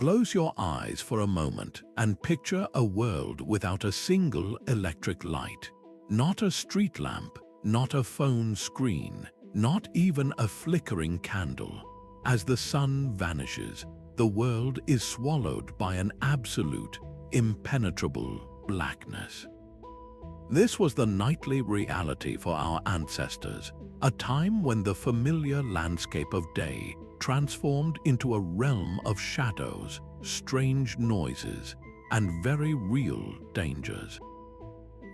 Close your eyes for a moment and picture a world without a single electric light. Not a street lamp, not a phone screen, not even a flickering candle. As the sun vanishes, the world is swallowed by an absolute, impenetrable blackness. This was the nightly reality for our ancestors, a time when the familiar landscape of day transformed into a realm of shadows, strange noises, and very real dangers.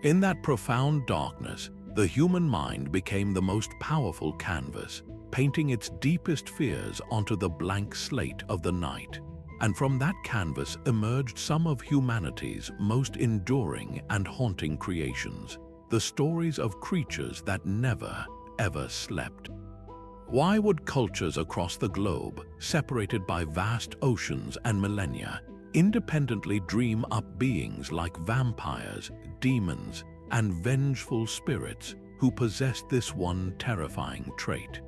In that profound darkness, the human mind became the most powerful canvas, painting its deepest fears onto the blank slate of the night. And from that canvas emerged some of humanity's most enduring and haunting creations, the stories of creatures that never, ever slept. Why would cultures across the globe, separated by vast oceans and millennia, independently dream up beings like vampires, demons, and vengeful spirits who possessed this one terrifying trait?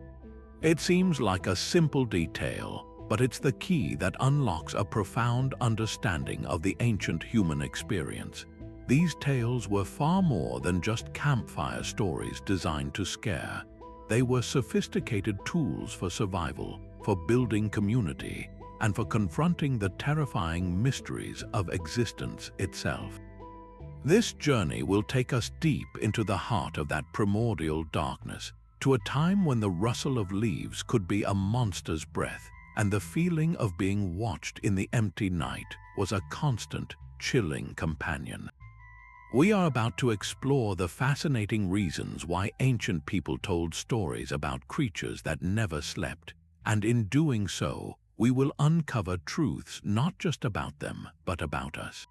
It seems like a simple detail, but it's the key that unlocks a profound understanding of the ancient human experience. These tales were far more than just campfire stories designed to scare. They were sophisticated tools for survival, for building community, and for confronting the terrifying mysteries of existence itself. This journey will take us deep into the heart of that primordial darkness, to a time when the rustle of leaves could be a monster's breath, and the feeling of being watched in the empty night was a constant, chilling companion. We are about to explore the fascinating reasons why ancient people told stories about creatures that never slept, and in doing so, we will uncover truths not just about them, but about us.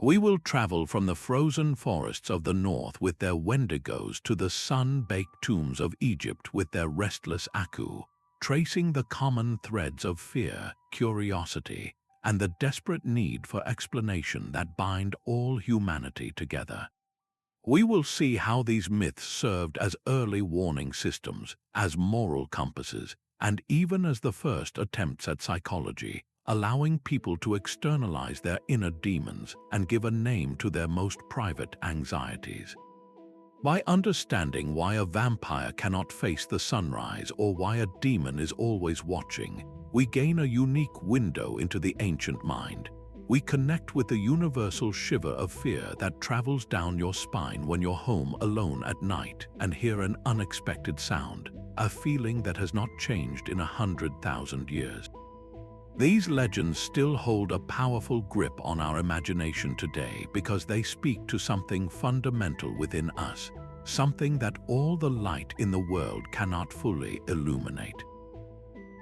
We will travel from the frozen forests of the north with their wendigos to the sun-baked tombs of Egypt with their restless aku, tracing the common threads of fear, curiosity, and the desperate need for explanation that bind all humanity together. We will see how these myths served as early warning systems, as moral compasses, and even as the first attempts at psychology, allowing people to externalize their inner demons and give a name to their most private anxieties. By understanding why a vampire cannot face the sunrise or why a demon is always watching, we gain a unique window into the ancient mind. We connect with the universal shiver of fear that travels down your spine when you're home alone at night and hear an unexpected sound, a feeling that has not changed in 100,000 years. These legends still hold a powerful grip on our imagination today because they speak to something fundamental within us, something that all the light in the world cannot fully illuminate.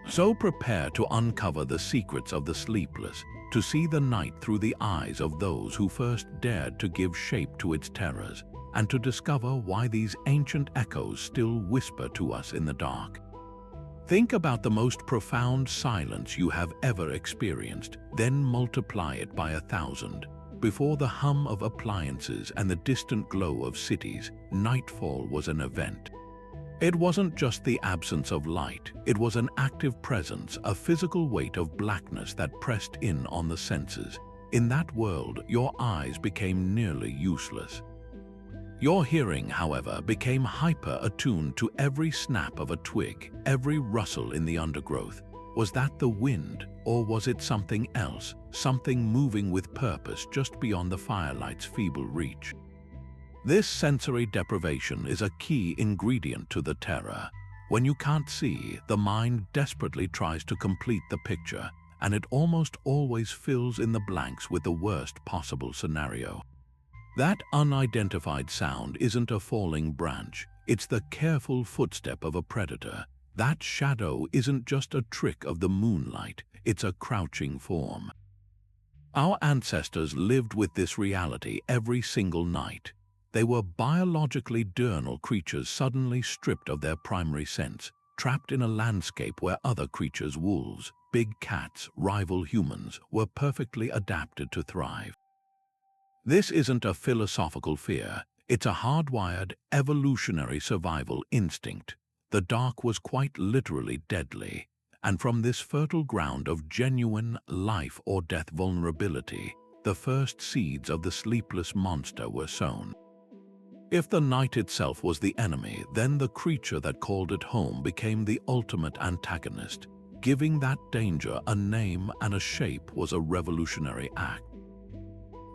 So prepare to uncover the secrets of the sleepless, to see the night through the eyes of those who first dared to give shape to its terrors, and to discover why these ancient echoes still whisper to us in the dark. Think about the most profound silence you have ever experienced, then multiply it by 1,000. Before the hum of appliances and the distant glow of cities, nightfall was an event. It wasn't just the absence of light, it was an active presence, a physical weight of blackness that pressed in on the senses. In that world, your eyes became nearly useless. Your hearing, however, became hyper-attuned to every snap of a twig, every rustle in the undergrowth. Was that the wind, or was it something else, something moving with purpose just beyond the firelight's feeble reach? This sensory deprivation is a key ingredient to the terror. When you can't see, the mind desperately tries to complete the picture, and it almost always fills in the blanks with the worst possible scenario. That unidentified sound isn't a falling branch, it's the careful footstep of a predator. That shadow isn't just a trick of the moonlight, it's a crouching form. Our ancestors lived with this reality every single night. They were biologically diurnal creatures suddenly stripped of their primary sense, trapped in a landscape where other creatures, wolves, big cats, rival humans, were perfectly adapted to thrive. This isn't a philosophical fear, it's a hardwired, evolutionary survival instinct. The dark was quite literally deadly, and from this fertile ground of genuine life or death vulnerability, the first seeds of the sleepless monster were sown. If the night itself was the enemy, then the creature that called it home became the ultimate antagonist. Giving that danger a name and a shape was a revolutionary act.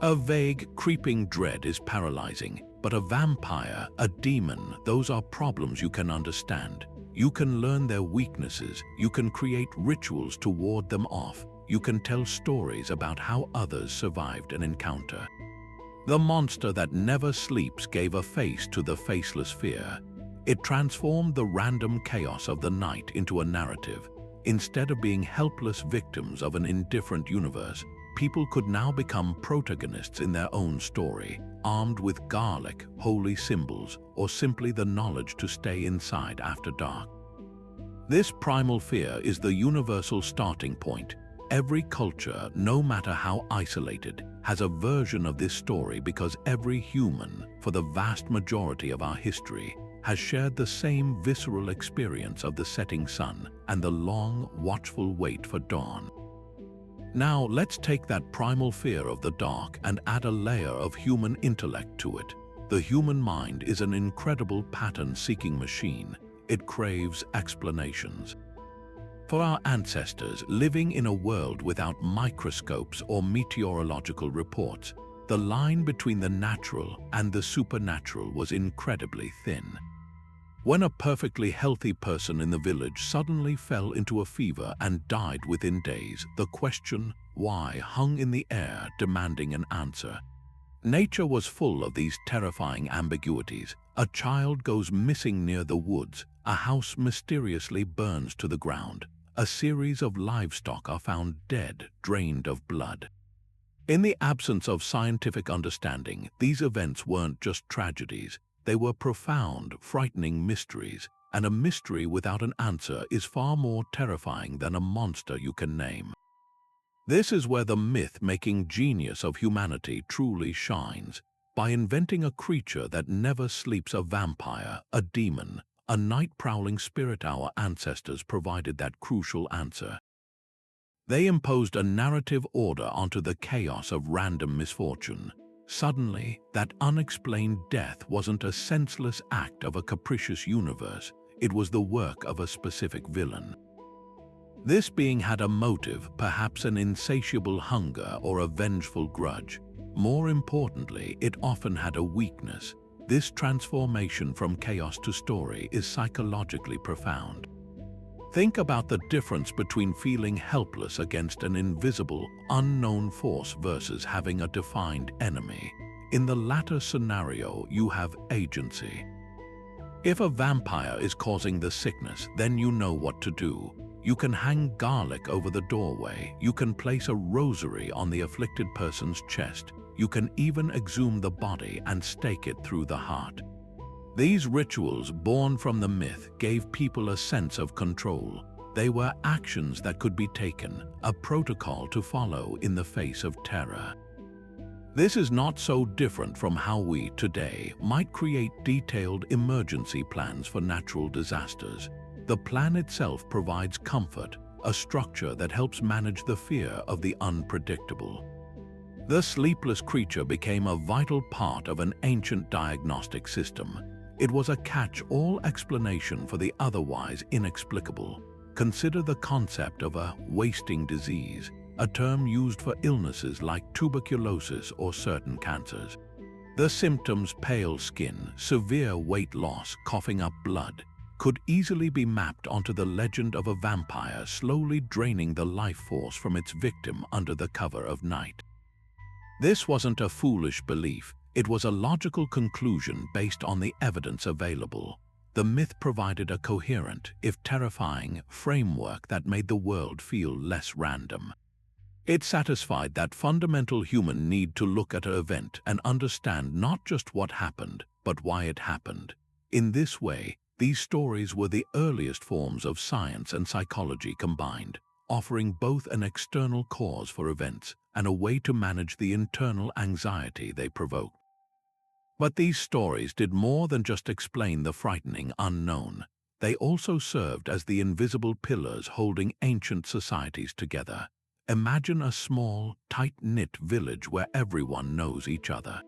A vague, creeping dread is paralyzing, but a vampire, a demon, those are problems you can understand. You can learn their weaknesses, you can create rituals to ward them off, you can tell stories about how others survived an encounter. The monster that never sleeps gave a face to the faceless fear. It transformed the random chaos of the night into a narrative. Instead of being helpless victims of an indifferent universe, people could now become protagonists in their own story, armed with garlic, holy symbols, or simply the knowledge to stay inside after dark. This primal fear is the universal starting point. Every culture, no matter how isolated, has a version of this story because every human, for the vast majority of our history, has shared the same visceral experience of the setting sun and the long, watchful wait for dawn. Now let's take that primal fear of the dark and add a layer of human intellect to it. The human mind is an incredible pattern-seeking machine. It craves explanations. For our ancestors living in a world without microscopes or meteorological reports, the line between the natural and the supernatural was incredibly thin. When a perfectly healthy person in the village suddenly fell into a fever and died within days, the question, why, hung in the air, demanding an answer. Nature was full of these terrifying ambiguities. A child goes missing near the woods, a house mysteriously burns to the ground, a series of livestock are found dead, drained of blood. In the absence of scientific understanding, these events weren't just tragedies. They were profound, frightening mysteries, and a mystery without an answer is far more terrifying than a monster you can name. This is where the myth-making genius of humanity truly shines. By inventing a creature that never sleeps, a vampire, a demon, a night-prowling spirit, our ancestors provided that crucial answer. They imposed a narrative order onto the chaos of random misfortune. Suddenly, that unexplained death wasn't a senseless act of a capricious universe, it was the work of a specific villain. This being had a motive, perhaps an insatiable hunger or a vengeful grudge. More importantly, it often had a weakness. This transformation from chaos to story is psychologically profound. Think about the difference between feeling helpless against an invisible, unknown force versus having a defined enemy. In the latter scenario, you have agency. If a vampire is causing the sickness, then you know what to do. You can hang garlic over the doorway. You can place a rosary on the afflicted person's chest. You can even exhume the body and stake it through the heart. These rituals, born from the myth, gave people a sense of control. They were actions that could be taken, a protocol to follow in the face of terror. This is not so different from how we, today, might create detailed emergency plans for natural disasters. The plan itself provides comfort, a structure that helps manage the fear of the unpredictable. The sleepless creature became a vital part of an ancient diagnostic system. It was a catch-all explanation for the otherwise inexplicable. Consider the concept of a wasting disease, a term used for illnesses like tuberculosis or certain cancers. The symptoms, pale skin, severe weight loss, coughing up blood, could easily be mapped onto the legend of a vampire slowly draining the life force from its victim under the cover of night. This wasn't a foolish belief, it was a logical conclusion based on the evidence available. The myth provided a coherent, if terrifying, framework that made the world feel less random. It satisfied that fundamental human need to look at an event and understand not just what happened, but why it happened. In this way, these stories were the earliest forms of science and psychology combined, offering both an external cause for events and a way to manage the internal anxiety they provoked. But these stories did more than just explain the frightening unknown. They also served as the invisible pillars holding ancient societies together. Imagine a small, tight-knit village where everyone knows each other.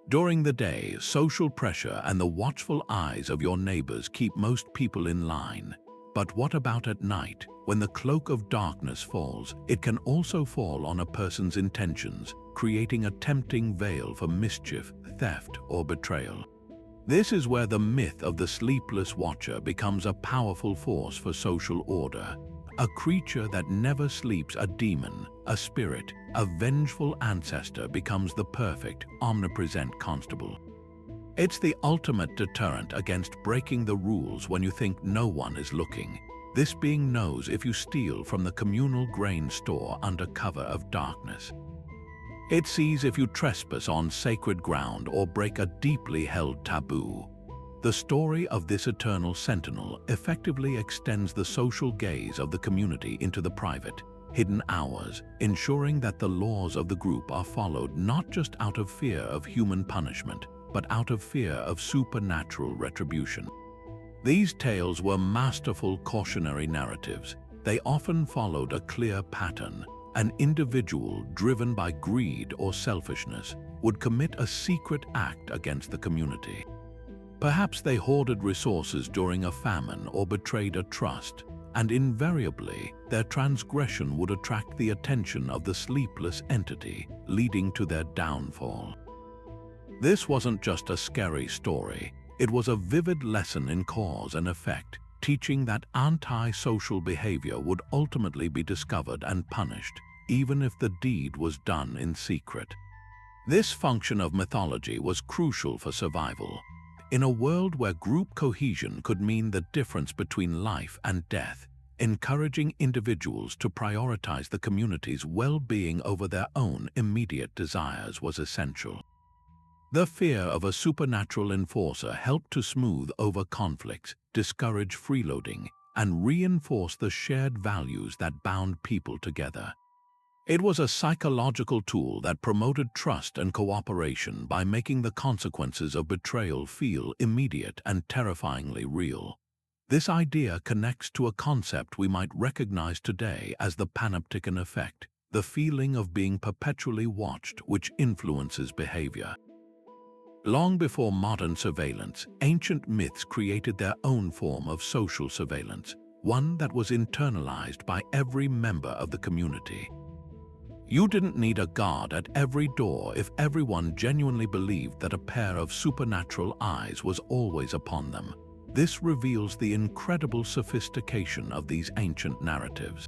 During the day, social pressure and the watchful eyes of your neighbors keep most people in line. But what about at night? When the cloak of darkness falls, it can also fall on a person's intentions, creating a tempting veil for mischief, theft, or betrayal. This is where the myth of the sleepless watcher becomes a powerful force for social order. A creature that never sleeps, a demon, a spirit, a vengeful ancestor becomes the perfect, omnipresent constable. It's the ultimate deterrent against breaking the rules when you think no one is looking. This being knows if you steal from the communal grain store under cover of darkness. It sees if you trespass on sacred ground or break a deeply held taboo. The story of this eternal sentinel effectively extends the social gaze of the community into the private, hidden hours, ensuring that the laws of the group are followed not just out of fear of human punishment, but out of fear of supernatural retribution. These tales were masterful cautionary narratives. They often followed a clear pattern. An individual driven by greed or selfishness would commit a secret act against the community. Perhaps they hoarded resources during a famine or betrayed a trust, and invariably their transgression would attract the attention of the sleepless entity, leading to their downfall. This wasn't just a scary story, it was a vivid lesson in cause and effect, teaching that anti-social behavior would ultimately be discovered and punished, even if the deed was done in secret. This function of mythology was crucial for survival. In a world where group cohesion could mean the difference between life and death, encouraging individuals to prioritize the community's well-being over their own immediate desires was essential. The fear of a supernatural enforcer helped to smooth over conflicts, discourage freeloading, and reinforce the shared values that bound people together. It was a psychological tool that promoted trust and cooperation by making the consequences of betrayal feel immediate and terrifyingly real. This idea connects to a concept we might recognize today as the panopticon effect, the feeling of being perpetually watched which influences behavior. Long before modern surveillance, ancient myths created their own form of social surveillance, one that was internalized by every member of the community. You didn't need a guard at every door if everyone genuinely believed that a pair of supernatural eyes was always upon them. This reveals the incredible sophistication of these ancient narratives.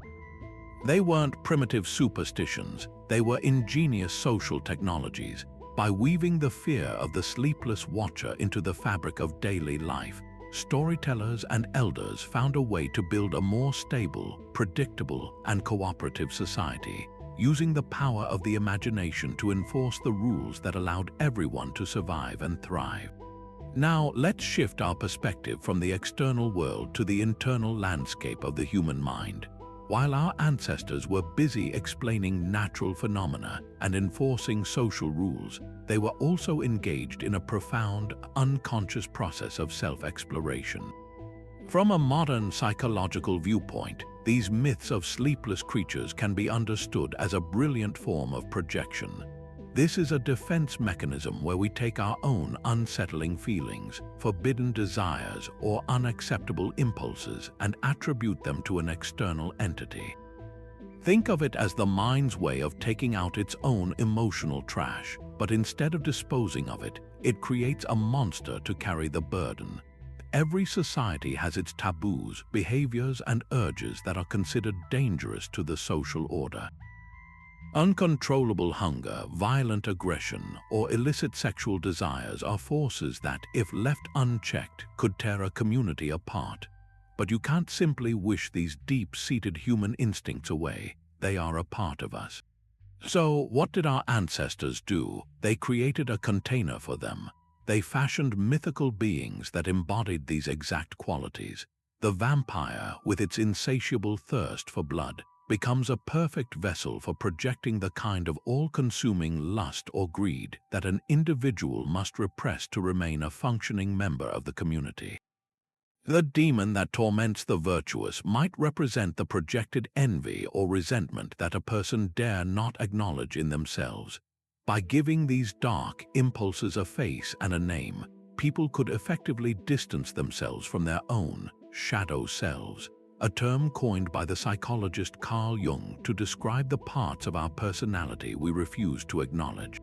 They weren't primitive superstitions, they were ingenious social technologies. By weaving the fear of the sleepless watcher into the fabric of daily life, storytellers and elders found a way to build a more stable, predictable, and cooperative society, using the power of the imagination to enforce the rules that allowed everyone to survive and thrive. Now, let's shift our perspective from the external world to the internal landscape of the human mind. While our ancestors were busy explaining natural phenomena and enforcing social rules, they were also engaged in a profound, unconscious process of self-exploration. From a modern psychological viewpoint, these myths of sleepless creatures can be understood as a brilliant form of projection. This is a defense mechanism where we take our own unsettling feelings, forbidden desires, or unacceptable impulses and attribute them to an external entity. Think of it as the mind's way of taking out its own emotional trash, but instead of disposing of it, it creates a monster to carry the burden. Every society has its taboos, behaviors, and urges that are considered dangerous to the social order. Uncontrollable hunger, violent aggression, or illicit sexual desires are forces that, if left unchecked, could tear a community apart. But you can't simply wish these deep-seated human instincts away. They are a part of us. So, what did our ancestors do? They created a container for them. They fashioned mythical beings that embodied these exact qualities. The vampire, with its insatiable thirst for blood, becomes a perfect vessel for projecting the kind of all-consuming lust or greed that an individual must repress to remain a functioning member of the community. The demon that torments the virtuous might represent the projected envy or resentment that a person dare not acknowledge in themselves. By giving these dark impulses a face and a name, people could effectively distance themselves from their own shadow selves, a term coined by the psychologist Carl Jung to describe the parts of our personality we refuse to acknowledge.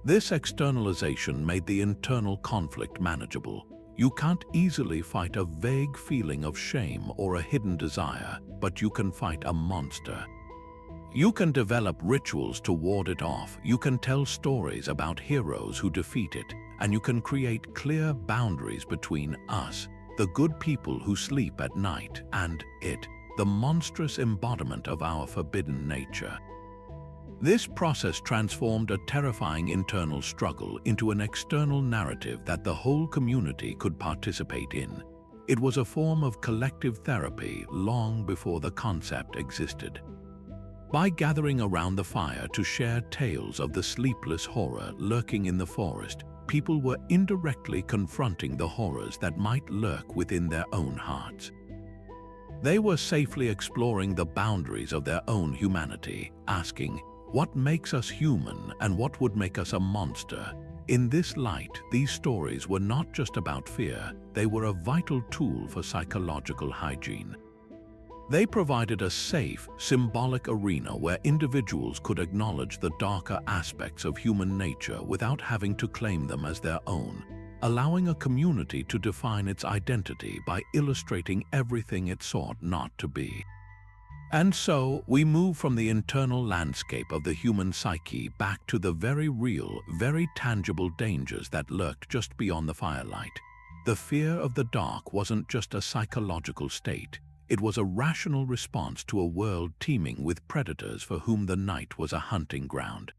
This externalization made the internal conflict manageable. You can't easily fight a vague feeling of shame or a hidden desire, but you can fight a monster. You can develop rituals to ward it off, you can tell stories about heroes who defeat it, and you can create clear boundaries between us, the good people who sleep at night, and it, the monstrous embodiment of our forbidden nature. This process transformed a terrifying internal struggle into an external narrative that the whole community could participate in. It was a form of collective therapy long before the concept existed. By gathering around the fire to share tales of the sleepless horror lurking in the forest, people were indirectly confronting the horrors that might lurk within their own hearts. They were safely exploring the boundaries of their own humanity, asking, what makes us human and what would make us a monster? In this light, these stories were not just about fear, they were a vital tool for psychological hygiene. They provided a safe, symbolic arena where individuals could acknowledge the darker aspects of human nature without having to claim them as their own, allowing a community to define its identity by illustrating everything it sought not to be. And so, we move from the internal landscape of the human psyche back to the very real, very tangible dangers that lurked just beyond the firelight. The fear of the dark wasn't just a psychological state. It was a rational response to a world teeming with predators for whom the night was a hunting ground.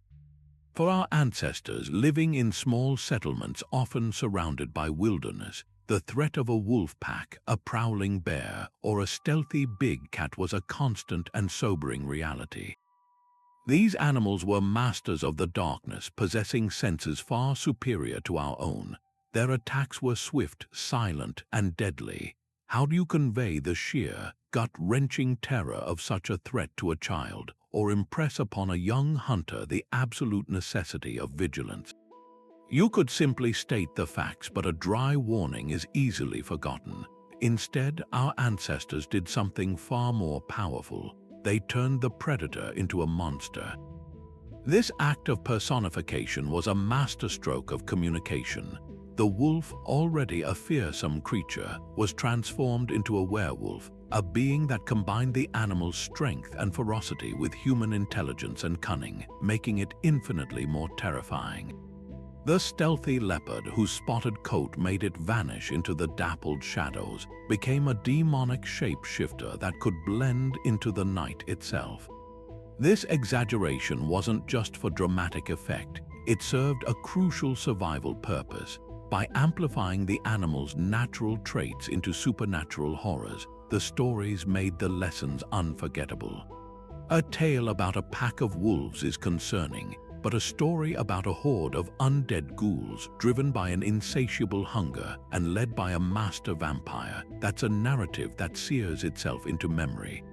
For our ancestors living in small settlements often surrounded by wilderness, the threat of a wolf pack, a prowling bear, or a stealthy big cat was a constant and sobering reality. These animals were masters of the darkness, possessing senses far superior to our own. Their attacks were swift, silent, and deadly. How do you convey the sheer, gut-wrenching terror of such a threat to a child, or impress upon a young hunter the absolute necessity of vigilance? You could simply state the facts, but a dry warning is easily forgotten. Instead, our ancestors did something far more powerful. They turned the predator into a monster. This act of personification was a masterstroke of communication. The wolf, already a fearsome creature, was transformed into a werewolf, a being that combined the animal's strength and ferocity with human intelligence and cunning, making it infinitely more terrifying. The stealthy leopard, whose spotted coat made it vanish into the dappled shadows, became a demonic shapeshifter that could blend into the night itself. This exaggeration wasn't just for dramatic effect, it served a crucial survival purpose. By amplifying the animal's natural traits into supernatural horrors, the stories made the lessons unforgettable. A tale about a pack of wolves is concerning, but a story about a horde of undead ghouls driven by an insatiable hunger and led by a master vampire, that's a narrative that sears itself into memory.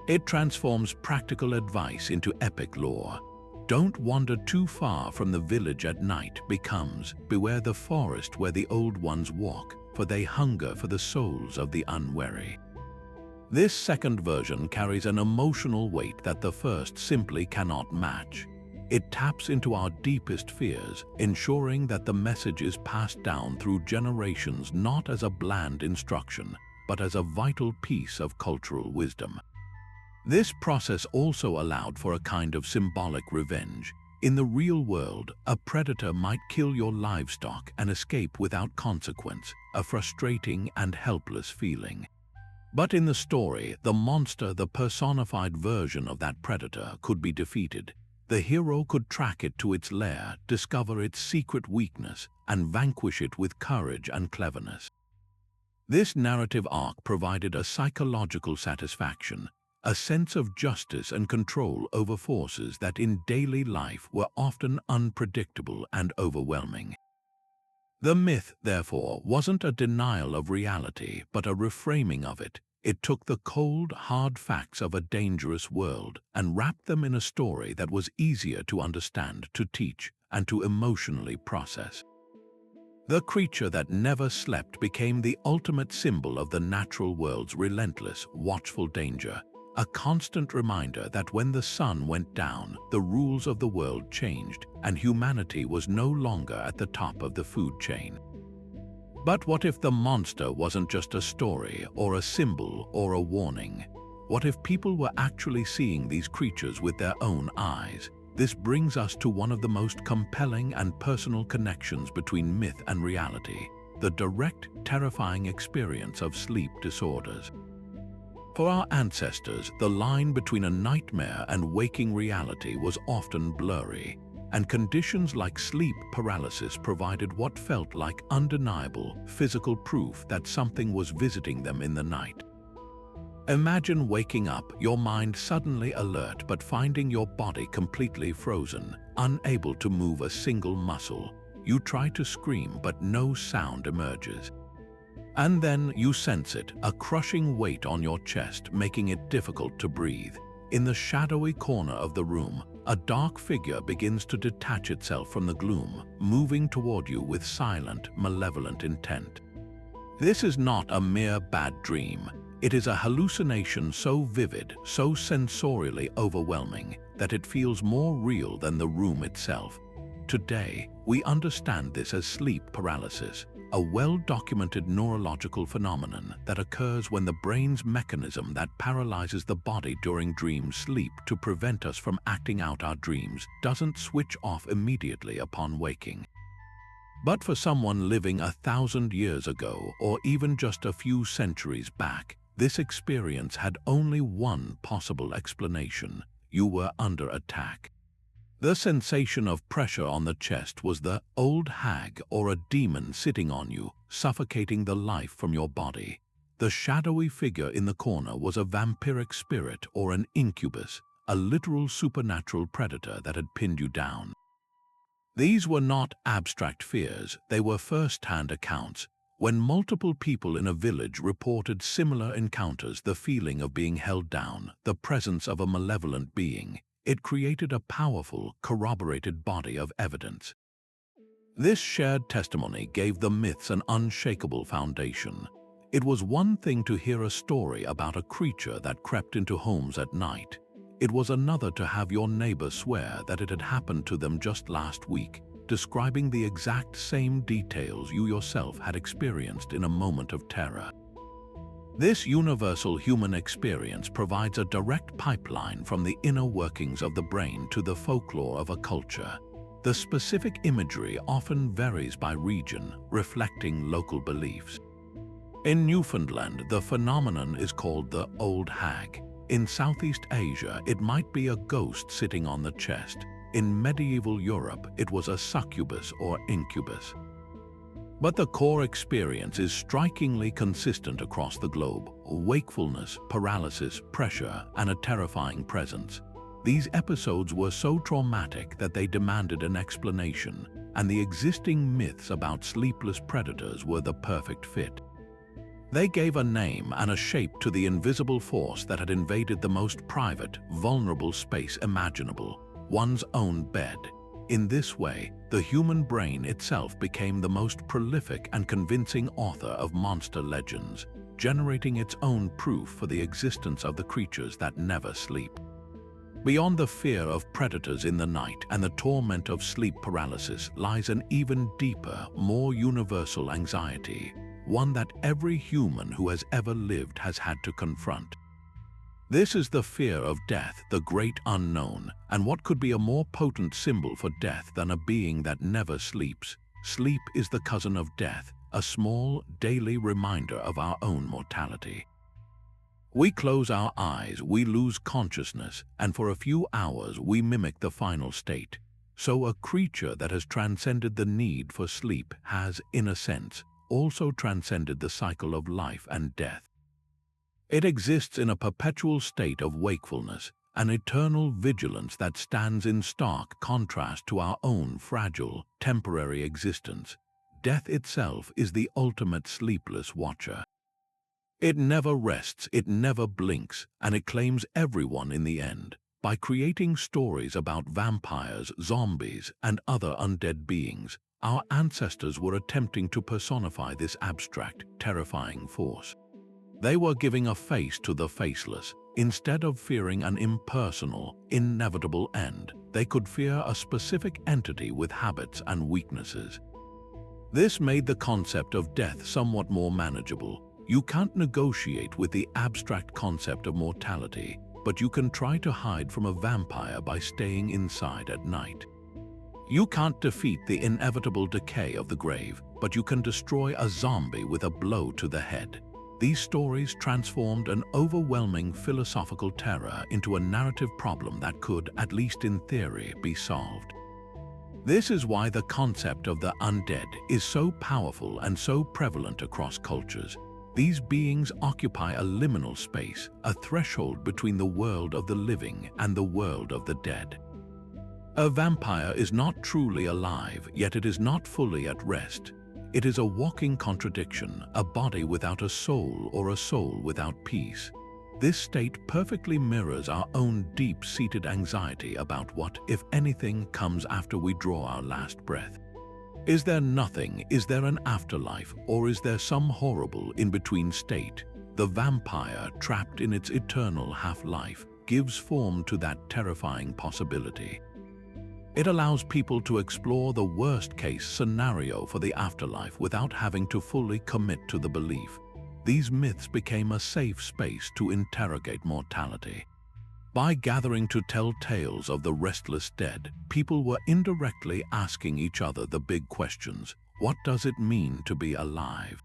It transforms practical advice into epic lore. Don't wander too far from the village at night becomes, beware the forest where the old ones walk, for they hunger for the souls of the unwary. This second version carries an emotional weight that the first simply cannot match. It taps into our deepest fears, ensuring that the message is passed down through generations not as a bland instruction, but as a vital piece of cultural wisdom. This process also allowed for a kind of symbolic revenge. In the real world, a predator might kill your livestock and escape without consequence, a frustrating and helpless feeling. But in the story, the monster, the personified version of that predator, could be defeated. The hero could track it to its lair, discover its secret weakness, and vanquish it with courage and cleverness. This narrative arc provided a psychological satisfaction, a sense of justice and control over forces that in daily life were often unpredictable and overwhelming. The myth, therefore, wasn't a denial of reality, but a reframing of it. It took the cold, hard facts of a dangerous world and wrapped them in a story that was easier to understand, to teach, and to emotionally process. The creature that never slept became the ultimate symbol of the natural world's relentless, watchful danger, a constant reminder that when the sun went down, the rules of the world changed, and humanity was no longer at the top of the food chain. But what if the monster wasn't just a story, or a symbol, or a warning? What if people were actually seeing these creatures with their own eyes? This brings us to one of the most compelling and personal connections between myth and reality, the direct, terrifying experience of sleep disorders. For our ancestors, the line between a nightmare and waking reality was often blurry, and conditions like sleep paralysis provided what felt like undeniable physical proof that something was visiting them in the night. Imagine waking up, your mind suddenly alert but finding your body completely frozen, unable to move a single muscle. You try to scream but no sound emerges. And then you sense it, a crushing weight on your chest, making it difficult to breathe. In the shadowy corner of the room, a dark figure begins to detach itself from the gloom, moving toward you with silent, malevolent intent. This is not a mere bad dream. It is a hallucination so vivid, so sensorially overwhelming, that it feels more real than the room itself. Today, we understand this as sleep paralysis, a well-documented neurological phenomenon that occurs when the brain's mechanism that paralyzes the body during dream sleep to prevent us from acting out our dreams doesn't switch off immediately upon waking. But for someone living 1,000 years ago, or even just a few centuries back, this experience had only one possible explanation: you were under attack. The sensation of pressure on the chest was the old hag or a demon sitting on you, suffocating the life from your body. The shadowy figure in the corner was a vampiric spirit or an incubus, a literal supernatural predator that had pinned you down. These were not abstract fears, they were first-hand accounts. When multiple people in a village reported similar encounters, the feeling of being held down, the presence of a malevolent being, it created a powerful, corroborated body of evidence. This shared testimony gave the myths an unshakable foundation. It was one thing to hear a story about a creature that crept into homes at night. It was another to have your neighbor swear that it had happened to them just last week, describing the exact same details you yourself had experienced in a moment of terror. This universal human experience provides a direct pipeline from the inner workings of the brain to the folklore of a culture. The specific imagery often varies by region, reflecting local beliefs. In Newfoundland, the phenomenon is called the old hag. In Southeast Asia, it might be a ghost sitting on the chest. In medieval Europe, it was a succubus or incubus. But the core experience is strikingly consistent across the globe: wakefulness, paralysis, pressure, and a terrifying presence. These episodes were so traumatic that they demanded an explanation, and the existing myths about sleepless predators were the perfect fit. They gave a name and a shape to the invisible force that had invaded the most private, vulnerable space imaginable: one's own bed. In this way, the human brain itself became the most prolific and convincing author of monster legends, generating its own proof for the existence of the creatures that never sleep. Beyond the fear of predators in the night and the torment of sleep paralysis lies an even deeper, more universal anxiety, one that every human who has ever lived has had to confront. This is the fear of death, the great unknown, and what could be a more potent symbol for death than a being that never sleeps? Sleep is the cousin of death, a small, daily reminder of our own mortality. We close our eyes, we lose consciousness, and for a few hours we mimic the final state. So a creature that has transcended the need for sleep has, in a sense, also transcended the cycle of life and death. It exists in a perpetual state of wakefulness, an eternal vigilance that stands in stark contrast to our own fragile, temporary existence. Death itself is the ultimate sleepless watcher. It never rests, it never blinks, and it claims everyone in the end. By creating stories about vampires, zombies, and other undead beings, our ancestors were attempting to personify this abstract, terrifying force. They were giving a face to the faceless. Instead of fearing an impersonal, inevitable end, they could fear a specific entity with habits and weaknesses. This made the concept of death somewhat more manageable. You can't negotiate with the abstract concept of mortality, but you can try to hide from a vampire by staying inside at night. You can't defeat the inevitable decay of the grave, but you can destroy a zombie with a blow to the head. These stories transformed an overwhelming philosophical terror into a narrative problem that could, at least in theory, be solved. This is why the concept of the undead is so powerful and so prevalent across cultures. These beings occupy a liminal space, a threshold between the world of the living and the world of the dead. A vampire is not truly alive, yet it is not fully at rest. It is a walking contradiction, a body without a soul or a soul without peace. This state perfectly mirrors our own deep-seated anxiety about what, if anything, comes after we draw our last breath. Is there nothing? Is there an afterlife? Or is there some horrible in-between state? The vampire, trapped in its eternal half-life, gives form to that terrifying possibility. It allows people to explore the worst-case scenario for the afterlife without having to fully commit to the belief. These myths became a safe space to interrogate mortality. By gathering to tell tales of the restless dead, people were indirectly asking each other the big questions. What does it mean to be alive?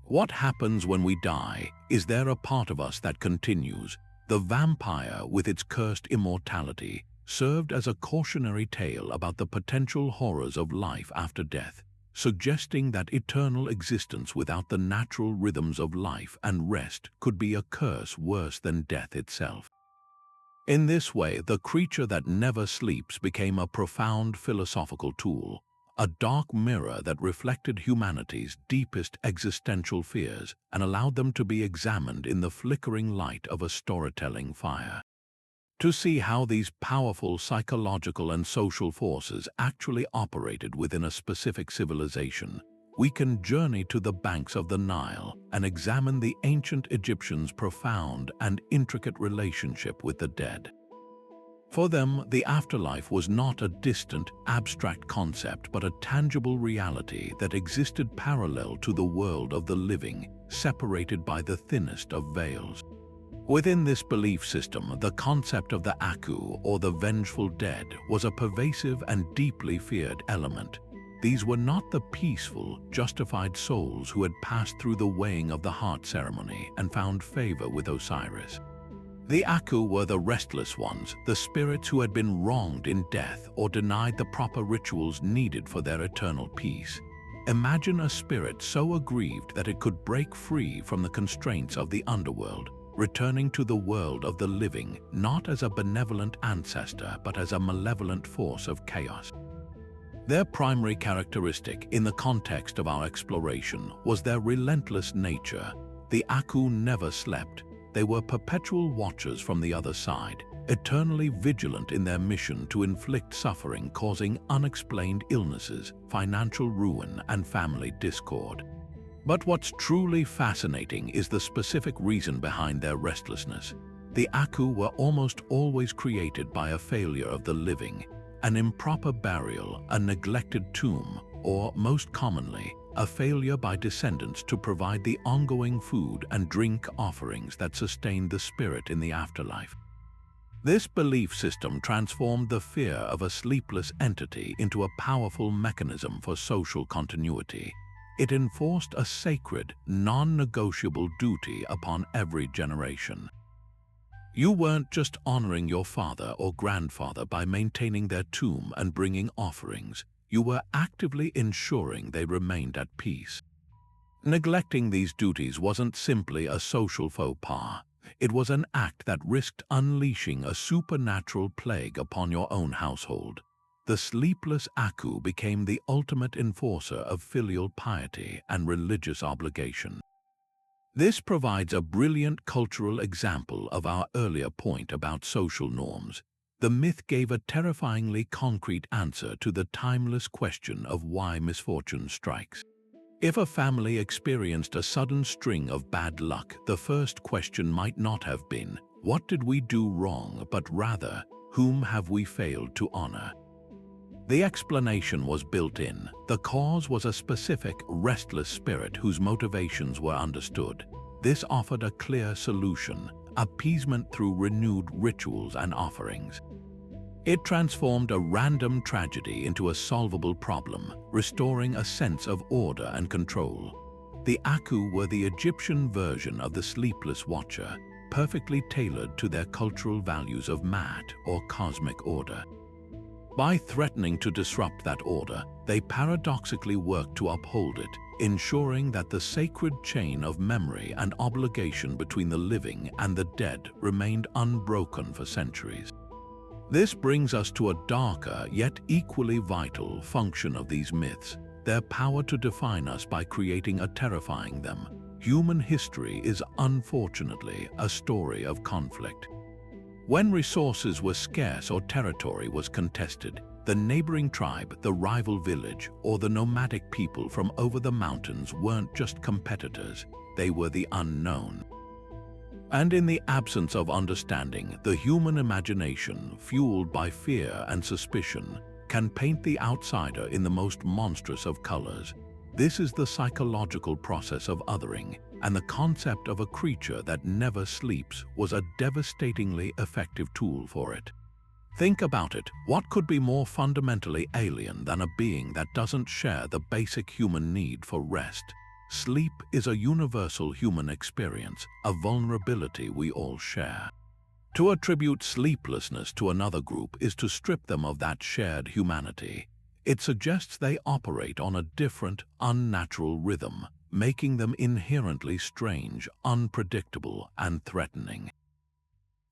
What happens when we die? Is there a part of us that continues? The vampire, with its cursed immortality, served as a cautionary tale about the potential horrors of life after death, suggesting that eternal existence without the natural rhythms of life and rest could be a curse worse than death itself. In this way, the creature that never sleeps became a profound philosophical tool, a dark mirror that reflected humanity's deepest existential fears and allowed them to be examined in the flickering light of a storytelling fire. To see how these powerful psychological and social forces actually operated within a specific civilization, we can journey to the banks of the Nile and examine the ancient Egyptians' profound and intricate relationship with the dead. For them, the afterlife was not a distant, abstract concept but a tangible reality that existed parallel to the world of the living, separated by the thinnest of veils. Within this belief system, the concept of the Aku, or the vengeful dead, was a pervasive and deeply feared element. These were not the peaceful, justified souls who had passed through the weighing of the heart ceremony and found favor with Osiris. The Aku were the restless ones, the spirits who had been wronged in death or denied the proper rituals needed for their eternal peace. Imagine a spirit so aggrieved that it could break free from the constraints of the underworld, returning to the world of the living, not as a benevolent ancestor, but as a malevolent force of chaos. Their primary characteristic in the context of our exploration was their relentless nature. The Aku never slept. They were perpetual watchers from the other side, eternally vigilant in their mission to inflict suffering, causing unexplained illnesses, financial ruin, and family discord. But what's truly fascinating is the specific reason behind their restlessness. The Aku were almost always created by a failure of the living, an improper burial, a neglected tomb, or, most commonly, a failure by descendants to provide the ongoing food and drink offerings that sustained the spirit in the afterlife. This belief system transformed the fear of a sleepless entity into a powerful mechanism for social continuity. It enforced a sacred, non-negotiable duty upon every generation. You weren't just honoring your father or grandfather by maintaining their tomb and bringing offerings. You were actively ensuring they remained at peace. Neglecting these duties wasn't simply a social faux pas. It was an act that risked unleashing a supernatural plague upon your own household. the sleepless Aku became the ultimate enforcer of filial piety and religious obligation. This provides a brilliant cultural example of our earlier point about social norms. The myth gave a terrifyingly concrete answer to the timeless question of why misfortune strikes. If a family experienced a sudden string of bad luck, the first question might not have been, "What did we do wrong?" but rather, "Whom have we failed to honor?" The explanation was built in. The cause was a specific, restless spirit whose motivations were understood. This offered a clear solution: appeasement through renewed rituals and offerings. It transformed a random tragedy into a solvable problem, restoring a sense of order and control. The Aku were the Egyptian version of the sleepless watcher, perfectly tailored to their cultural values of mat or cosmic order. By threatening to disrupt that order, they paradoxically worked to uphold it, ensuring that the sacred chain of memory and obligation between the living and the dead remained unbroken for centuries. This brings us to a darker yet equally vital function of these myths: their power to define us by creating or terrifying them. Human history is unfortunately a story of conflict. When resources were scarce or territory was contested, the neighboring tribe, the rival village, or the nomadic people from over the mountains weren't just competitors, they were the unknown. And in the absence of understanding, the human imagination, fueled by fear and suspicion, can paint the outsider in the most monstrous of colors. This is the psychological process of othering, and the concept of a creature that never sleeps was a devastatingly effective tool for it. Think about it: what could be more fundamentally alien than a being that doesn't share the basic human need for rest? Sleep is a universal human experience, a vulnerability we all share. To attribute sleeplessness to another group is to strip them of that shared humanity. It suggests they operate on a different, unnatural rhythm, making them inherently strange, unpredictable, and threatening.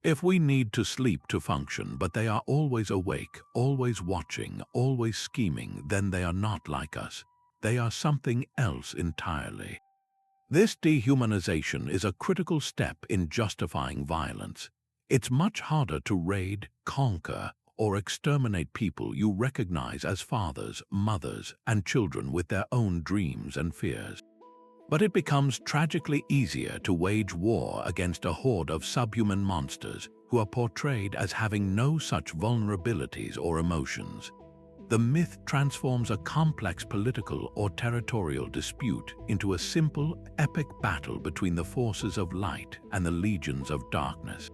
If we need to sleep to function, but they are always awake, always watching, always scheming, then they are not like us. They are something else entirely. This dehumanization is a critical step in justifying violence. It's much harder to raid, conquer, or exterminate people you recognize as fathers, mothers, and children with their own dreams and fears. But it becomes tragically easier to wage war against a horde of subhuman monsters who are portrayed as having no such vulnerabilities or emotions. The myth transforms a complex political or territorial dispute into a simple, epic battle between the forces of light and the legions of darkness.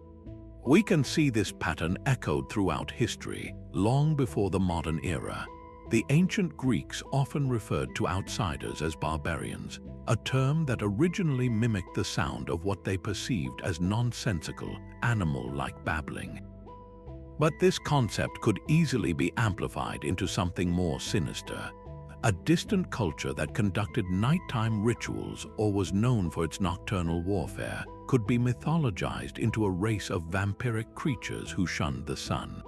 We can see this pattern echoed throughout history, long before the modern era. The ancient Greeks often referred to outsiders as barbarians, a term that originally mimicked the sound of what they perceived as nonsensical, animal-like babbling. But this concept could easily be amplified into something more sinister. A distant culture that conducted nighttime rituals or was known for its nocturnal warfare could be mythologized into a race of vampiric creatures who shunned the sun.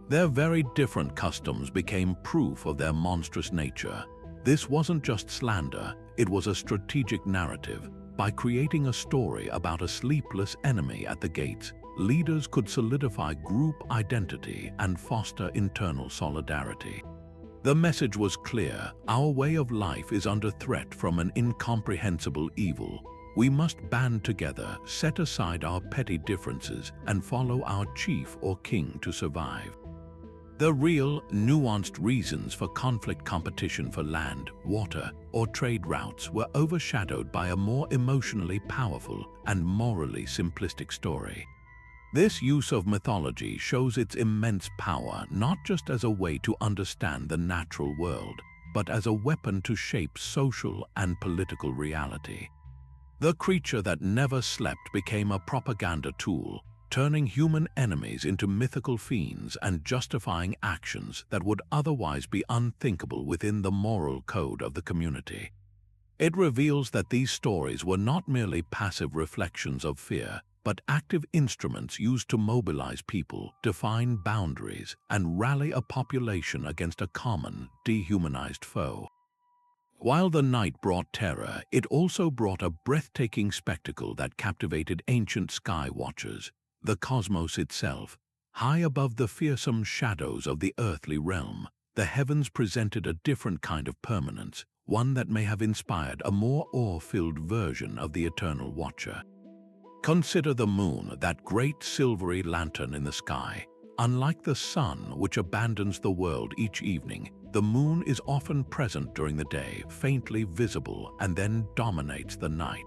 Their very different customs became proof of their monstrous nature. This wasn't just slander, it was a strategic narrative. By creating a story about a sleepless enemy at the gates, leaders could solidify group identity and foster internal solidarity. The message was clear: our way of life is under threat from an incomprehensible evil. We must band together, set aside our petty differences, and follow our chief or king to survive. The real, nuanced reasons for conflict, competition for land, water, or trade routes were overshadowed by a more emotionally powerful and morally simplistic story. This use of mythology shows its immense power not just as a way to understand the natural world, but as a weapon to shape social and political reality. The creature that never slept became a propaganda tool, turning human enemies into mythical fiends and justifying actions that would otherwise be unthinkable within the moral code of the community. It reveals that these stories were not merely passive reflections of fear, but active instruments used to mobilize people, define boundaries, and rally a population against a common, dehumanized foe. While the night brought terror, it also brought a breathtaking spectacle that captivated ancient sky watchers, the cosmos itself. High above the fearsome shadows of the earthly realm, the heavens presented a different kind of permanence, one that may have inspired a more awe-filled version of the Eternal Watcher. Consider the moon, that great silvery lantern in the sky. Unlike the sun, which abandons the world each evening, the moon is often present during the day, faintly visible, and then dominates the night.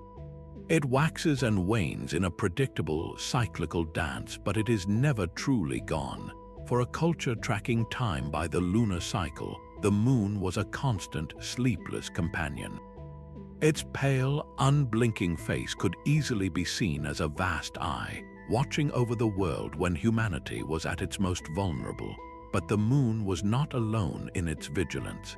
It waxes and wanes in a predictable, cyclical dance, but it is never truly gone. For a culture tracking time by the lunar cycle, the moon was a constant, sleepless companion. Its pale, unblinking face could easily be seen as a vast eye, watching over the world when humanity was at its most vulnerable. But the moon was not alone in its vigilance.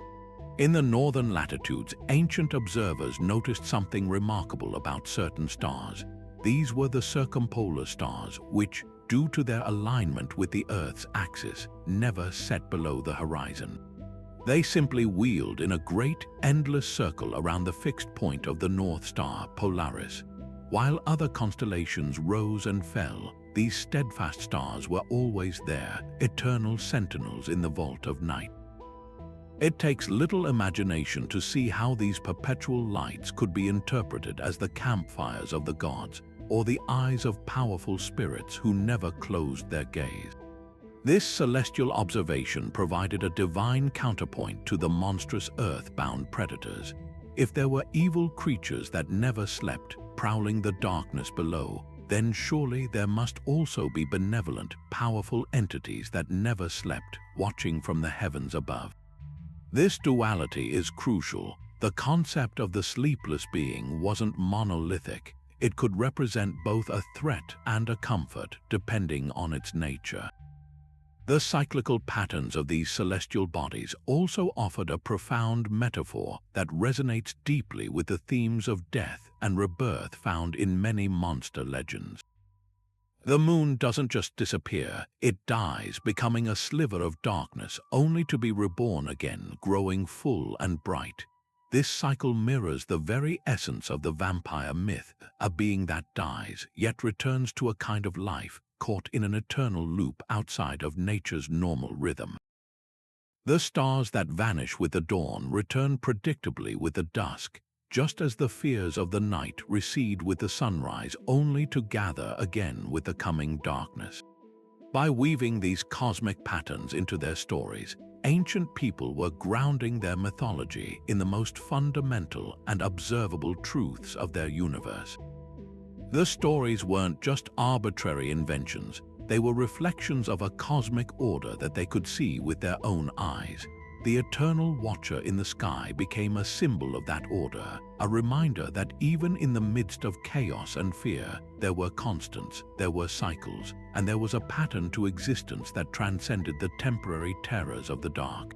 In the northern latitudes, ancient observers noticed something remarkable about certain stars. These were the circumpolar stars, which, due to their alignment with the Earth's axis, never set below the horizon. They simply wheeled in a great, endless circle around the fixed point of the North Star, Polaris. While other constellations rose and fell, these steadfast stars were always there, eternal sentinels in the vault of night. It takes little imagination to see how these perpetual lights could be interpreted as the campfires of the gods, or the eyes of powerful spirits who never closed their gaze. This celestial observation provided a divine counterpoint to the monstrous earth-bound predators. If there were evil creatures that never slept, prowling the darkness below, then surely there must also be benevolent, powerful entities that never slept, watching from the heavens above. This duality is crucial. The concept of the sleepless being wasn't monolithic. It could represent both a threat and a comfort, depending on its nature. The cyclical patterns of these celestial bodies also offered a profound metaphor that resonates deeply with the themes of death and rebirth found in many monster legends. The moon doesn't just disappear, it dies, becoming a sliver of darkness, only to be reborn again, growing full and bright. This cycle mirrors the very essence of the vampire myth, a being that dies, yet returns to a kind of life, caught in an eternal loop outside of nature's normal rhythm. The stars that vanish with the dawn return predictably with the dusk, just as the fears of the night recede with the sunrise, only to gather again with the coming darkness. By weaving these cosmic patterns into their stories, ancient people were grounding their mythology in the most fundamental and observable truths of their universe. The stories weren't just arbitrary inventions, they were reflections of a cosmic order that they could see with their own eyes. The Eternal Watcher in the sky became a symbol of that order, a reminder that even in the midst of chaos and fear, there were constants, there were cycles, and there was a pattern to existence that transcended the temporary terrors of the dark.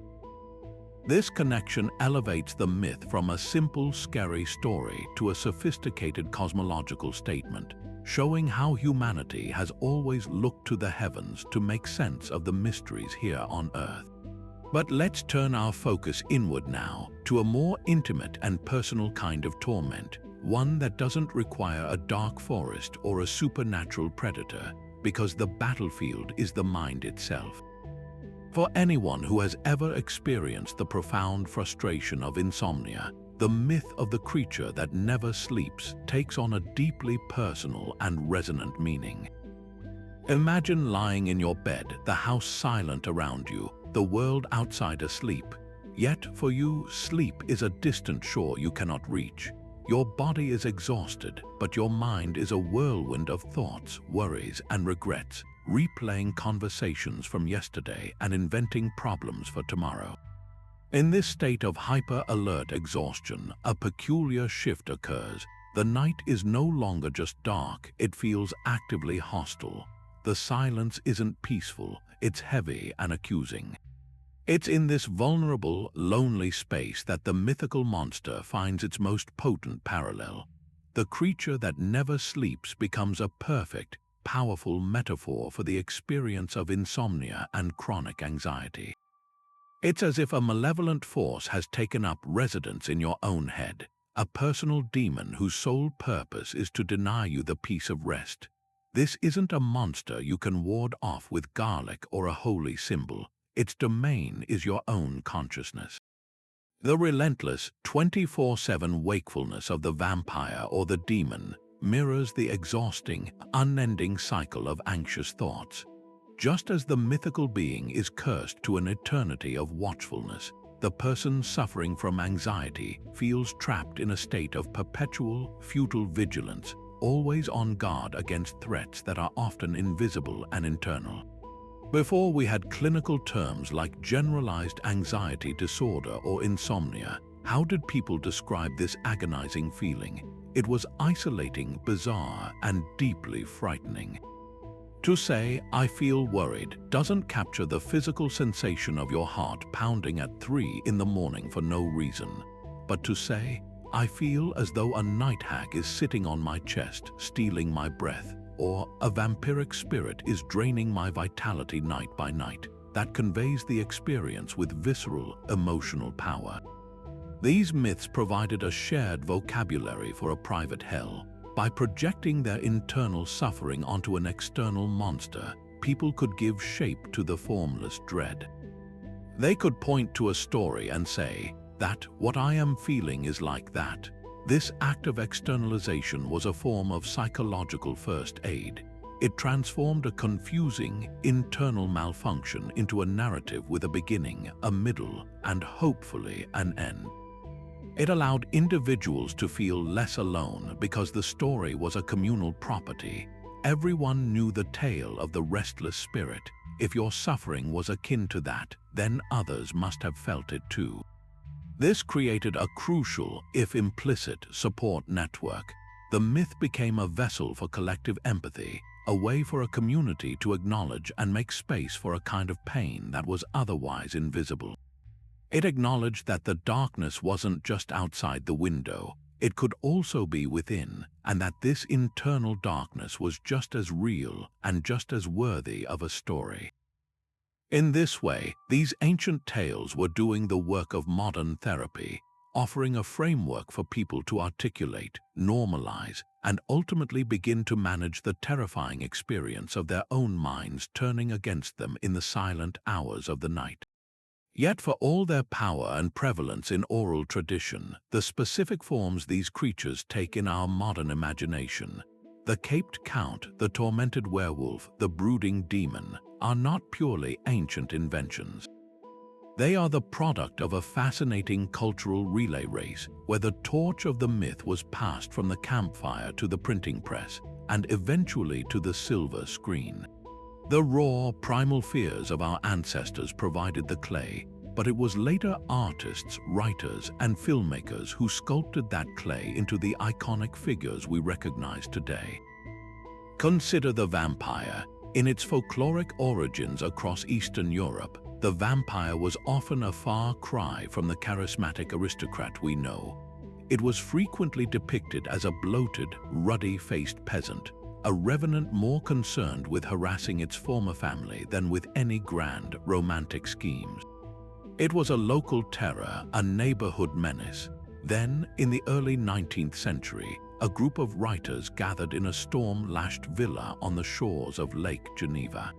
This connection elevates the myth from a simple, scary story to a sophisticated cosmological statement, showing how humanity has always looked to the heavens to make sense of the mysteries here on Earth. But let's turn our focus inward now, to a more intimate and personal kind of torment, one that doesn't require a dark forest or a supernatural predator, because the battlefield is the mind itself. For anyone who has ever experienced the profound frustration of insomnia, the myth of the creature that never sleeps takes on a deeply personal and resonant meaning. Imagine lying in your bed, the house silent around you, the world outside asleep. Yet for you, sleep is a distant shore you cannot reach. Your body is exhausted, but your mind is a whirlwind of thoughts, worries, and regrets, replaying conversations from yesterday and inventing problems for tomorrow. In this state of hyper-alert exhaustion, a peculiar shift occurs. The night is no longer just dark, it feels actively hostile. The silence isn't peaceful, it's heavy and accusing. It's in this vulnerable, lonely space that the mythical monster finds its most potent parallel. the creature that never sleeps becomes a perfect, powerful metaphor for the experience of insomnia and chronic anxiety. It's as if a malevolent force has taken up residence in your own head, a personal demon whose sole purpose is to deny you the peace of rest. This isn't a monster you can ward off with garlic or a holy symbol. Its domain is your own consciousness. The relentless 24/7 wakefulness of the vampire or the demon mirrors the exhausting, unending cycle of anxious thoughts. Just as the mythical being is cursed to an eternity of watchfulness, the person suffering from anxiety feels trapped in a state of perpetual, futile vigilance, always on guard against threats that are often invisible and internal. Before we had clinical terms like generalized anxiety disorder or insomnia, how did people describe this agonizing feeling? It was isolating, bizarre, and deeply frightening. To say, "I feel worried," doesn't capture the physical sensation of your heart pounding at 3 in the morning for no reason. But to say, "I feel as though a night hag is sitting on my chest, stealing my breath," or "a vampiric spirit is draining my vitality night by night," that conveys the experience with visceral, emotional power. These myths provided a shared vocabulary for a private hell. By projecting their internal suffering onto an external monster, people could give shape to the formless dread. They could point to a story and say, "That what I am feeling is like that." This act of externalization was a form of psychological first aid. It transformed a confusing, internal malfunction into a narrative with a beginning, a middle, and hopefully an end. It allowed individuals to feel less alone because the story was a communal property. Everyone knew the tale of the restless spirit. If your suffering was akin to that, then others must have felt it too. This created a crucial, if implicit, support network. The myth became a vessel for collective empathy, a way for a community to acknowledge and make space for a kind of pain that was otherwise invisible. It acknowledged that the darkness wasn't just outside the window, it could also be within, and that this internal darkness was just as real and just as worthy of a story. In this way, these ancient tales were doing the work of modern therapy, offering a framework for people to articulate, normalize, and ultimately begin to manage the terrifying experience of their own minds turning against them in the silent hours of the night. Yet for all their power and prevalence in oral tradition, the specific forms these creatures take in our modern imagination, the caped count, the tormented werewolf, the brooding demon, are not purely ancient inventions. They are the product of a fascinating cultural relay race where the torch of the myth was passed from the campfire to the printing press and eventually to the silver screen. The raw, primal fears of our ancestors provided the clay, but it was later artists, writers, and filmmakers who sculpted that clay into the iconic figures we recognize today. Consider the vampire. In its folkloric origins across Eastern Europe, the vampire was often a far cry from the charismatic aristocrat we know. It was frequently depicted as a bloated, ruddy-faced peasant, a revenant more concerned with harassing its former family than with any grand, romantic schemes. It was a local terror, a neighborhood menace. Then, in the early 19th century, a group of writers gathered in a storm-lashed villa on the shores of Lake Geneva.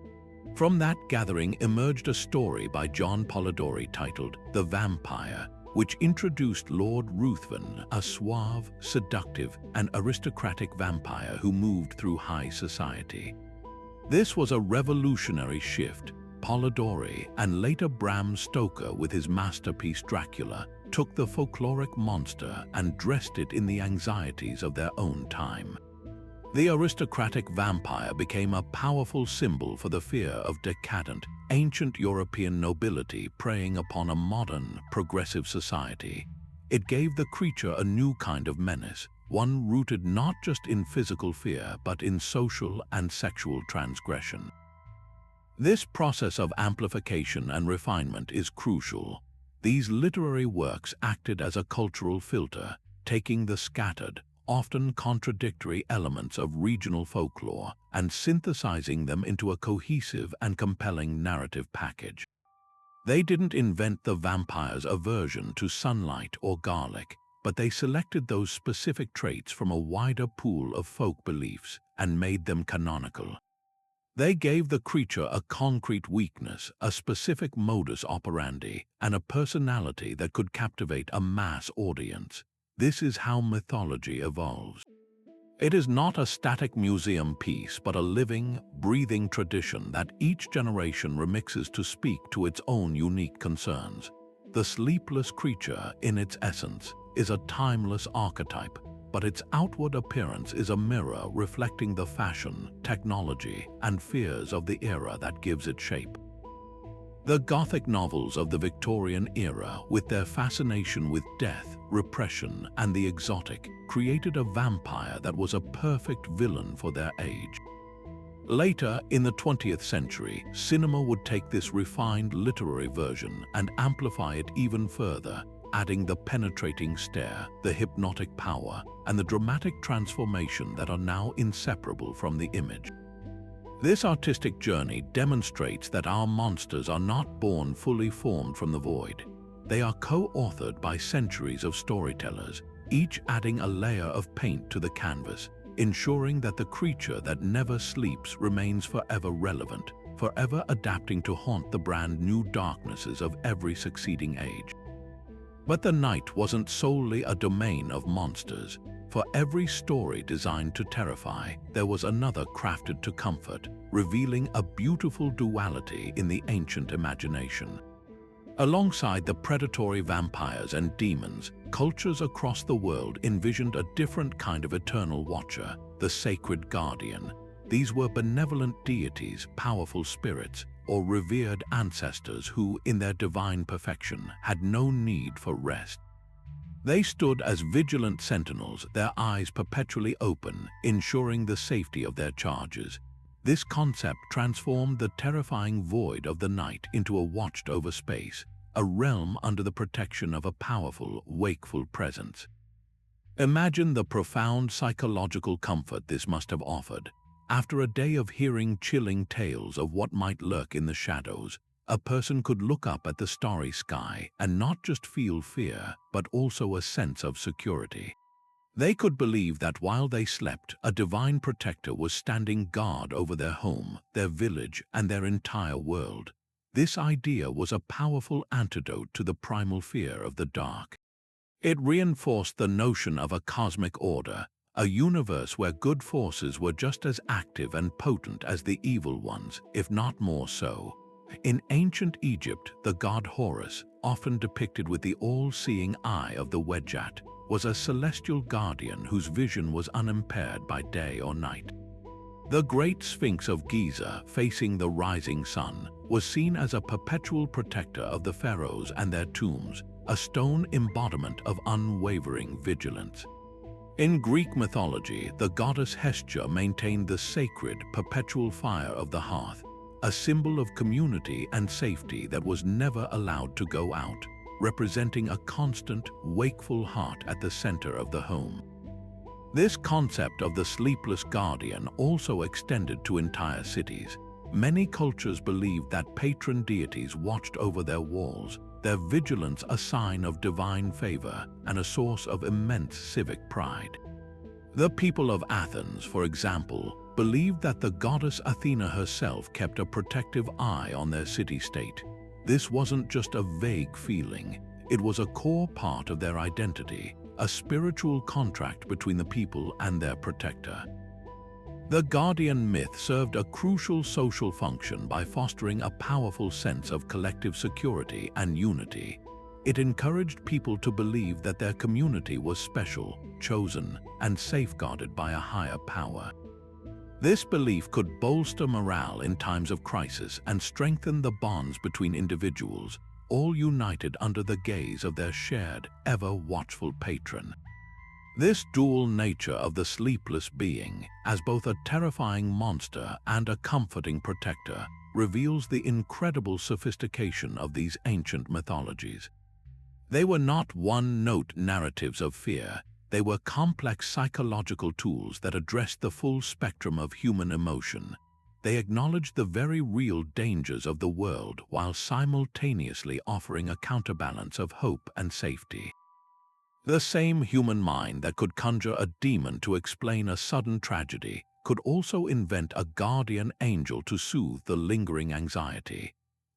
From that gathering emerged a story by John Polidori titled The Vampire, which introduced Lord Ruthven, a suave, seductive, and aristocratic vampire who moved through high society. This was a revolutionary shift. Polidori, and later Bram Stoker with his masterpiece Dracula, took the folkloric monster and dressed it in the anxieties of their own time. The aristocratic vampire became a powerful symbol for the fear of decadent, ancient European nobility preying upon a modern, progressive society. It gave the creature a new kind of menace, one rooted not just in physical fear but in social and sexual transgression. This process of amplification and refinement is crucial. These literary works acted as a cultural filter, taking the scattered, often contradictory elements of regional folklore and synthesizing them into a cohesive and compelling narrative package. They didn't invent the vampire's aversion to sunlight or garlic, but they selected those specific traits from a wider pool of folk beliefs and made them canonical. They gave the creature a concrete weakness, a specific modus operandi, and a personality that could captivate a mass audience. This is how mythology evolves. It is not a static museum piece, but a living, breathing tradition that each generation remixes to speak to its own unique concerns. The sleepless creature, in its essence, is a timeless archetype, but its outward appearance is a mirror reflecting the fashion, technology, and fears of the era that gives it shape. The Gothic novels of the Victorian era, with their fascination with death, repression, and the exotic, created a vampire that was a perfect villain for their age. Later, in the 20th century, cinema would take this refined literary version and amplify it even further, adding the penetrating stare, the hypnotic power, and the dramatic transformation that are now inseparable from the image. This artistic journey demonstrates that our monsters are not born fully formed from the void. They are co-authored by centuries of storytellers, each adding a layer of paint to the canvas, ensuring that the creature that never sleeps remains forever relevant, forever adapting to haunt the brand new darknesses of every succeeding age. But the night wasn't solely a domain of monsters. For every story designed to terrify, there was another crafted to comfort, revealing a beautiful duality in the ancient imagination. Alongside the predatory vampires and demons, cultures across the world envisioned a different kind of eternal watcher, the sacred guardian. These were benevolent deities, powerful spirits, or revered ancestors who, in their divine perfection, had no need for rest. They stood as vigilant sentinels, their eyes perpetually open, ensuring the safety of their charges. This concept transformed the terrifying void of the night into a watched-over space, a realm under the protection of a powerful, wakeful presence. Imagine the profound psychological comfort this must have offered. After a day of hearing chilling tales of what might lurk in the shadows, a person could look up at the starry sky and not just feel fear, but also a sense of security. They could believe that while they slept, a divine protector was standing guard over their home, their village, and their entire world. This idea was a powerful antidote to the primal fear of the dark. It reinforced the notion of a cosmic order, a universe where good forces were just as active and potent as the evil ones, if not more so. In ancient Egypt, the god Horus, often depicted with the all-seeing eye of the Wedjat, was a celestial guardian whose vision was unimpaired by day or night. The Great Sphinx of Giza, facing the rising sun, was seen as a perpetual protector of the pharaohs and their tombs, a stone embodiment of unwavering vigilance. In Greek mythology, the goddess Hestia maintained the sacred, perpetual fire of the hearth, a symbol of community and safety that was never allowed to go out, representing a constant, wakeful heart at the center of the home. This concept of the sleepless guardian also extended to entire cities. Many cultures believed that patron deities watched over their walls, their vigilance a sign of divine favor and a source of immense civic pride. The people of Athens, for example, believed that the goddess Athena herself kept a protective eye on their city-state. This wasn't just a vague feeling, it was a core part of their identity, a spiritual contract between the people and their protector. The guardian myth served a crucial social function by fostering a powerful sense of collective security and unity. It encouraged people to believe that their community was special, chosen, and safeguarded by a higher power. This belief could bolster morale in times of crisis and strengthen the bonds between individuals, all united under the gaze of their shared, ever-watchful patron. This dual nature of the sleepless being, as both a terrifying monster and a comforting protector, reveals the incredible sophistication of these ancient mythologies. They were not one-note narratives of fear. They were complex psychological tools that addressed the full spectrum of human emotion. They acknowledged the very real dangers of the world while simultaneously offering a counterbalance of hope and safety. The same human mind that could conjure a demon to explain a sudden tragedy could also invent a guardian angel to soothe the lingering anxiety.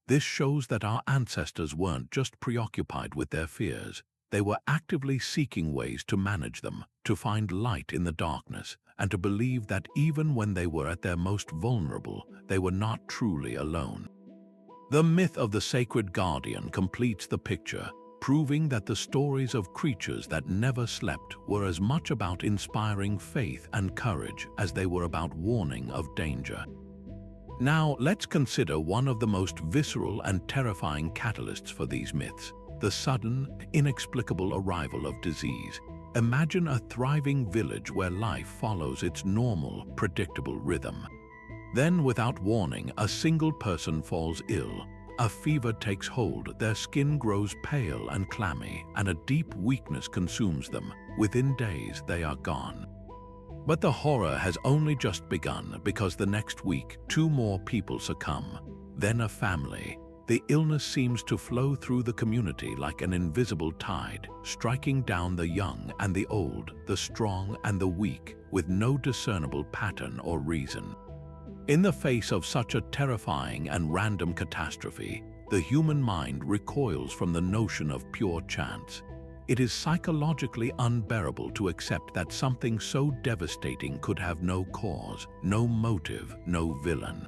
This shows that our ancestors weren't just preoccupied with their fears. They were actively seeking ways to manage them, to find light in the darkness, and to believe that even when they were at their most vulnerable, they were not truly alone. The myth of the sacred guardian completes the picture, proving that the stories of creatures that never slept were as much about inspiring faith and courage as they were about warning of danger. Now, let's consider one of the most visceral and terrifying catalysts for these myths: the sudden, inexplicable arrival of disease. Imagine a thriving village where life follows its normal, predictable rhythm. Then, without warning, a single person falls ill. A fever takes hold, their skin grows pale and clammy, and a deep weakness consumes them. Within days, they are gone. But the horror has only just begun, because the next week, 2 more people succumb. Then a family. The illness seems to flow through the community like an invisible tide, striking down the young and the old, the strong and the weak, with no discernible pattern or reason. In the face of such a terrifying and random catastrophe, the human mind recoils from the notion of pure chance. It is psychologically unbearable to accept that something so devastating could have no cause, no motive, no villain.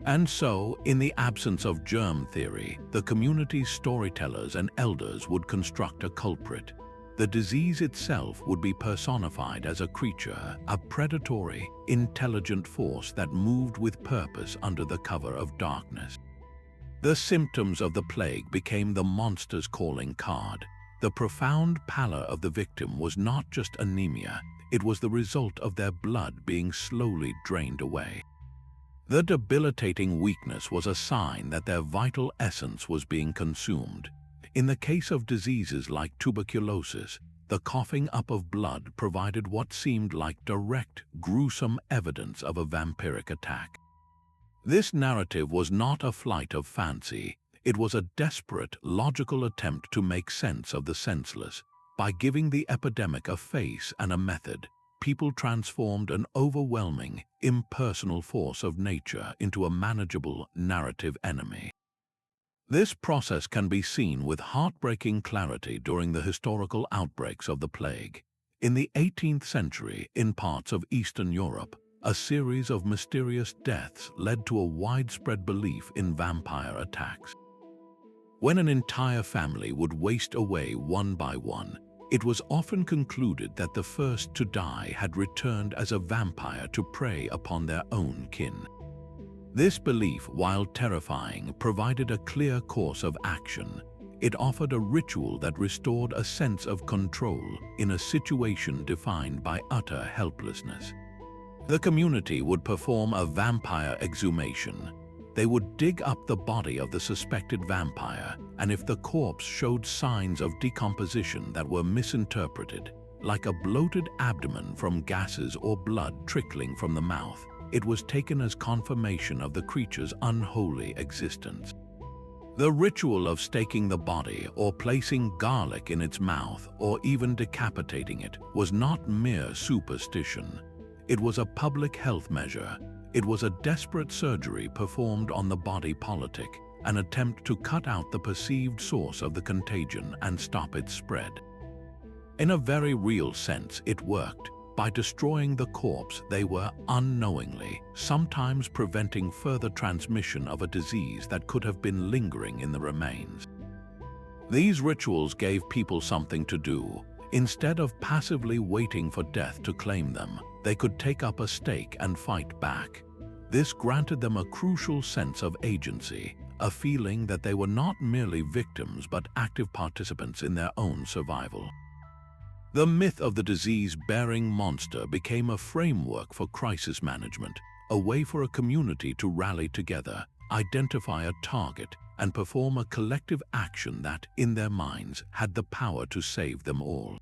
And so, in the absence of germ theory, the community's storytellers and elders would construct a culprit. The disease itself would be personified as a creature, a predatory, intelligent force that moved with purpose under the cover of darkness. The symptoms of the plague became the monster's calling card. The profound pallor of the victim was not just anemia, it was the result of their blood being slowly drained away. The debilitating weakness was a sign that their vital essence was being consumed. In the case of diseases like tuberculosis, the coughing up of blood provided what seemed like direct, gruesome evidence of a vampiric attack. This narrative was not a flight of fancy. It was a desperate, logical attempt to make sense of the senseless. By giving the epidemic a face and a method, people transformed an overwhelming, impersonal force of nature into a manageable, narrative enemy. This process can be seen with heartbreaking clarity during the historical outbreaks of the plague. In the 18th century, in parts of Eastern Europe, a series of mysterious deaths led to a widespread belief in vampire attacks. When an entire family would waste away one by one, it was often concluded that the first to die had returned as a vampire to prey upon their own kin. This belief, while terrifying, provided a clear course of action. It offered a ritual that restored a sense of control in a situation defined by utter helplessness. The community would perform a vampire exhumation. They would dig up the body of the suspected vampire, and if the corpse showed signs of decomposition that were misinterpreted, like a bloated abdomen from gases or blood trickling from the mouth, it was taken as confirmation of the creature's unholy existence. The ritual of staking the body or placing garlic in its mouth or even decapitating it was not mere superstition. It was a public health measure. It was a desperate surgery performed on the body politic, an attempt to cut out the perceived source of the contagion and stop its spread. In a very real sense, it worked. By destroying the corpse, they were unknowingly, sometimes preventing further transmission of a disease that could have been lingering in the remains. These rituals gave people something to do. Instead of passively waiting for death to claim them, they could take up a stake and fight back. This granted them a crucial sense of agency, a feeling that they were not merely victims but active participants in their own survival. The myth of the disease-bearing monster became a framework for crisis management, a way for a community to rally together, identify a target, and perform a collective action that, in their minds, had the power to save them all.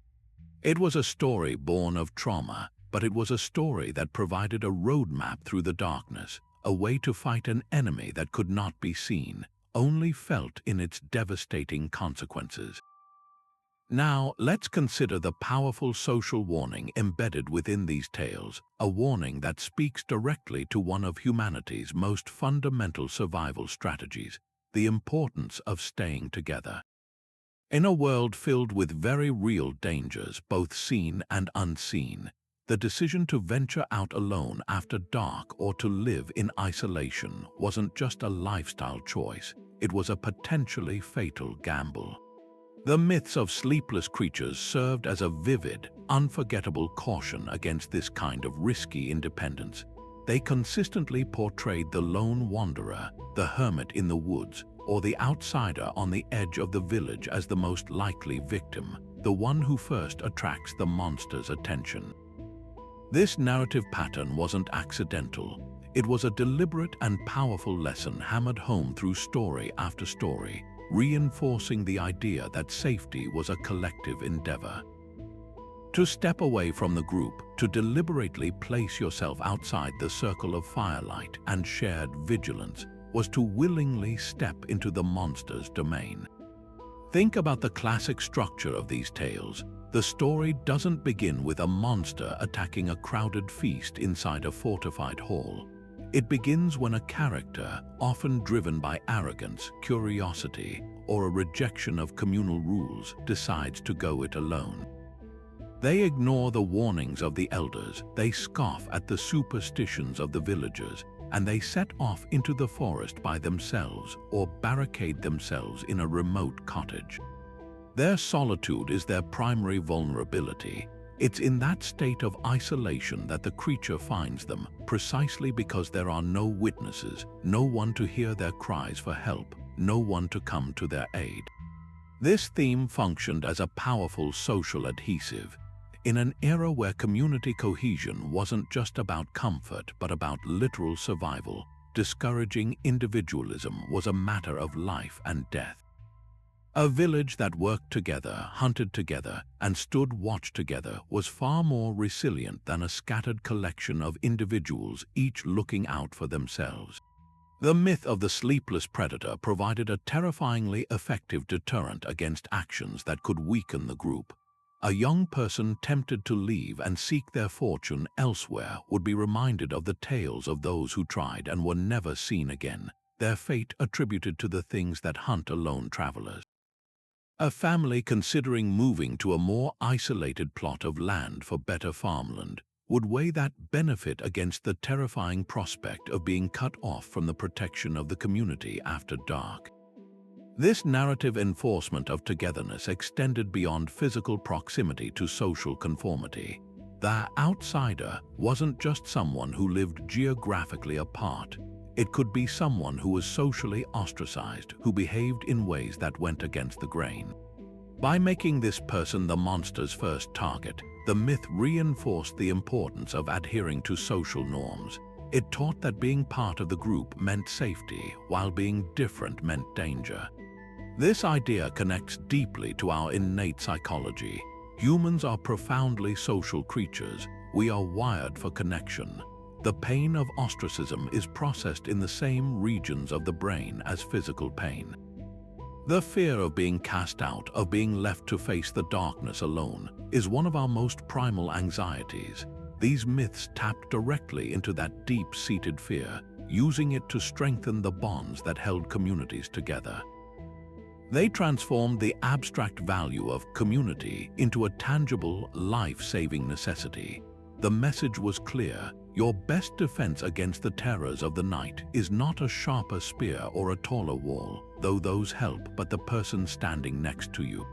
It was a story born of trauma, but it was a story that provided a roadmap through the darkness, a way to fight an enemy that could not be seen, only felt in its devastating consequences. Now, let's consider the powerful social warning embedded within these tales, a warning that speaks directly to one of humanity's most fundamental survival strategies, the importance of staying together. In a world filled with very real dangers, both seen and unseen, the decision to venture out alone after dark or to live in isolation wasn't just a lifestyle choice, it was a potentially fatal gamble. The myths of sleepless creatures served as a vivid, unforgettable caution against this kind of risky independence. They consistently portrayed the lone wanderer, the hermit in the woods, or the outsider on the edge of the village as the most likely victim, the one who first attracts the monster's attention. This narrative pattern wasn't accidental. It was a deliberate and powerful lesson hammered home through story after story, reinforcing the idea that safety was a collective endeavor. To step away from the group, to deliberately place yourself outside the circle of firelight and shared vigilance, was to willingly step into the monster's domain. Think about the classic structure of these tales. The story doesn't begin with a monster attacking a crowded feast inside a fortified hall. It begins when a character, often driven by arrogance, curiosity, or a rejection of communal rules, decides to go it alone. They ignore the warnings of the elders, they scoff at the superstitions of the villagers, and they set off into the forest by themselves or barricade themselves in a remote cottage. Their solitude is their primary vulnerability. It's in that state of isolation that the creature finds them, precisely because there are no witnesses, no one to hear their cries for help, no one to come to their aid. This theme functioned as a powerful social adhesive. In an era where community cohesion wasn't just about comfort but about literal survival, discouraging individualism was a matter of life and death. A village that worked together, hunted together, and stood watch together was far more resilient than a scattered collection of individuals each looking out for themselves. The myth of the sleepless predator provided a terrifyingly effective deterrent against actions that could weaken the group. A young person tempted to leave and seek their fortune elsewhere would be reminded of the tales of those who tried and were never seen again, their fate attributed to the things that hunt alone travelers. A family considering moving to a more isolated plot of land for better farmland would weigh that benefit against the terrifying prospect of being cut off from the protection of the community after dark. This narrative enforcement of togetherness extended beyond physical proximity to social conformity. The outsider wasn't just someone who lived geographically apart. It could be someone who was socially ostracized, who behaved in ways that went against the grain. By making this person the monster's first target, the myth reinforced the importance of adhering to social norms. It taught that being part of the group meant safety, while being different meant danger. This idea connects deeply to our innate psychology. Humans are profoundly social creatures. We are wired for connection. The pain of ostracism is processed in the same regions of the brain as physical pain. The fear of being cast out, of being left to face the darkness alone, is one of our most primal anxieties. These myths tap directly into that deep-seated fear, using it to strengthen the bonds that held communities together. They transformed the abstract value of community into a tangible, life-saving necessity. The message was clear: your best defense against the terrors of the night is not a sharper spear or a taller wall, though those help, but the person standing next to you.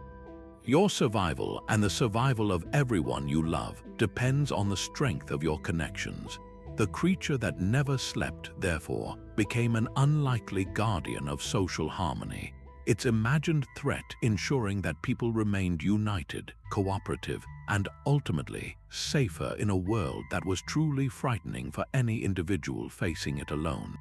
Your survival and the survival of everyone you love depends on the strength of your connections. The creature that never slept, therefore, became an unlikely guardian of social harmony. Its imagined threat ensuring that people remained united, cooperative, and ultimately safer in a world that was truly frightening for any individual facing it alone.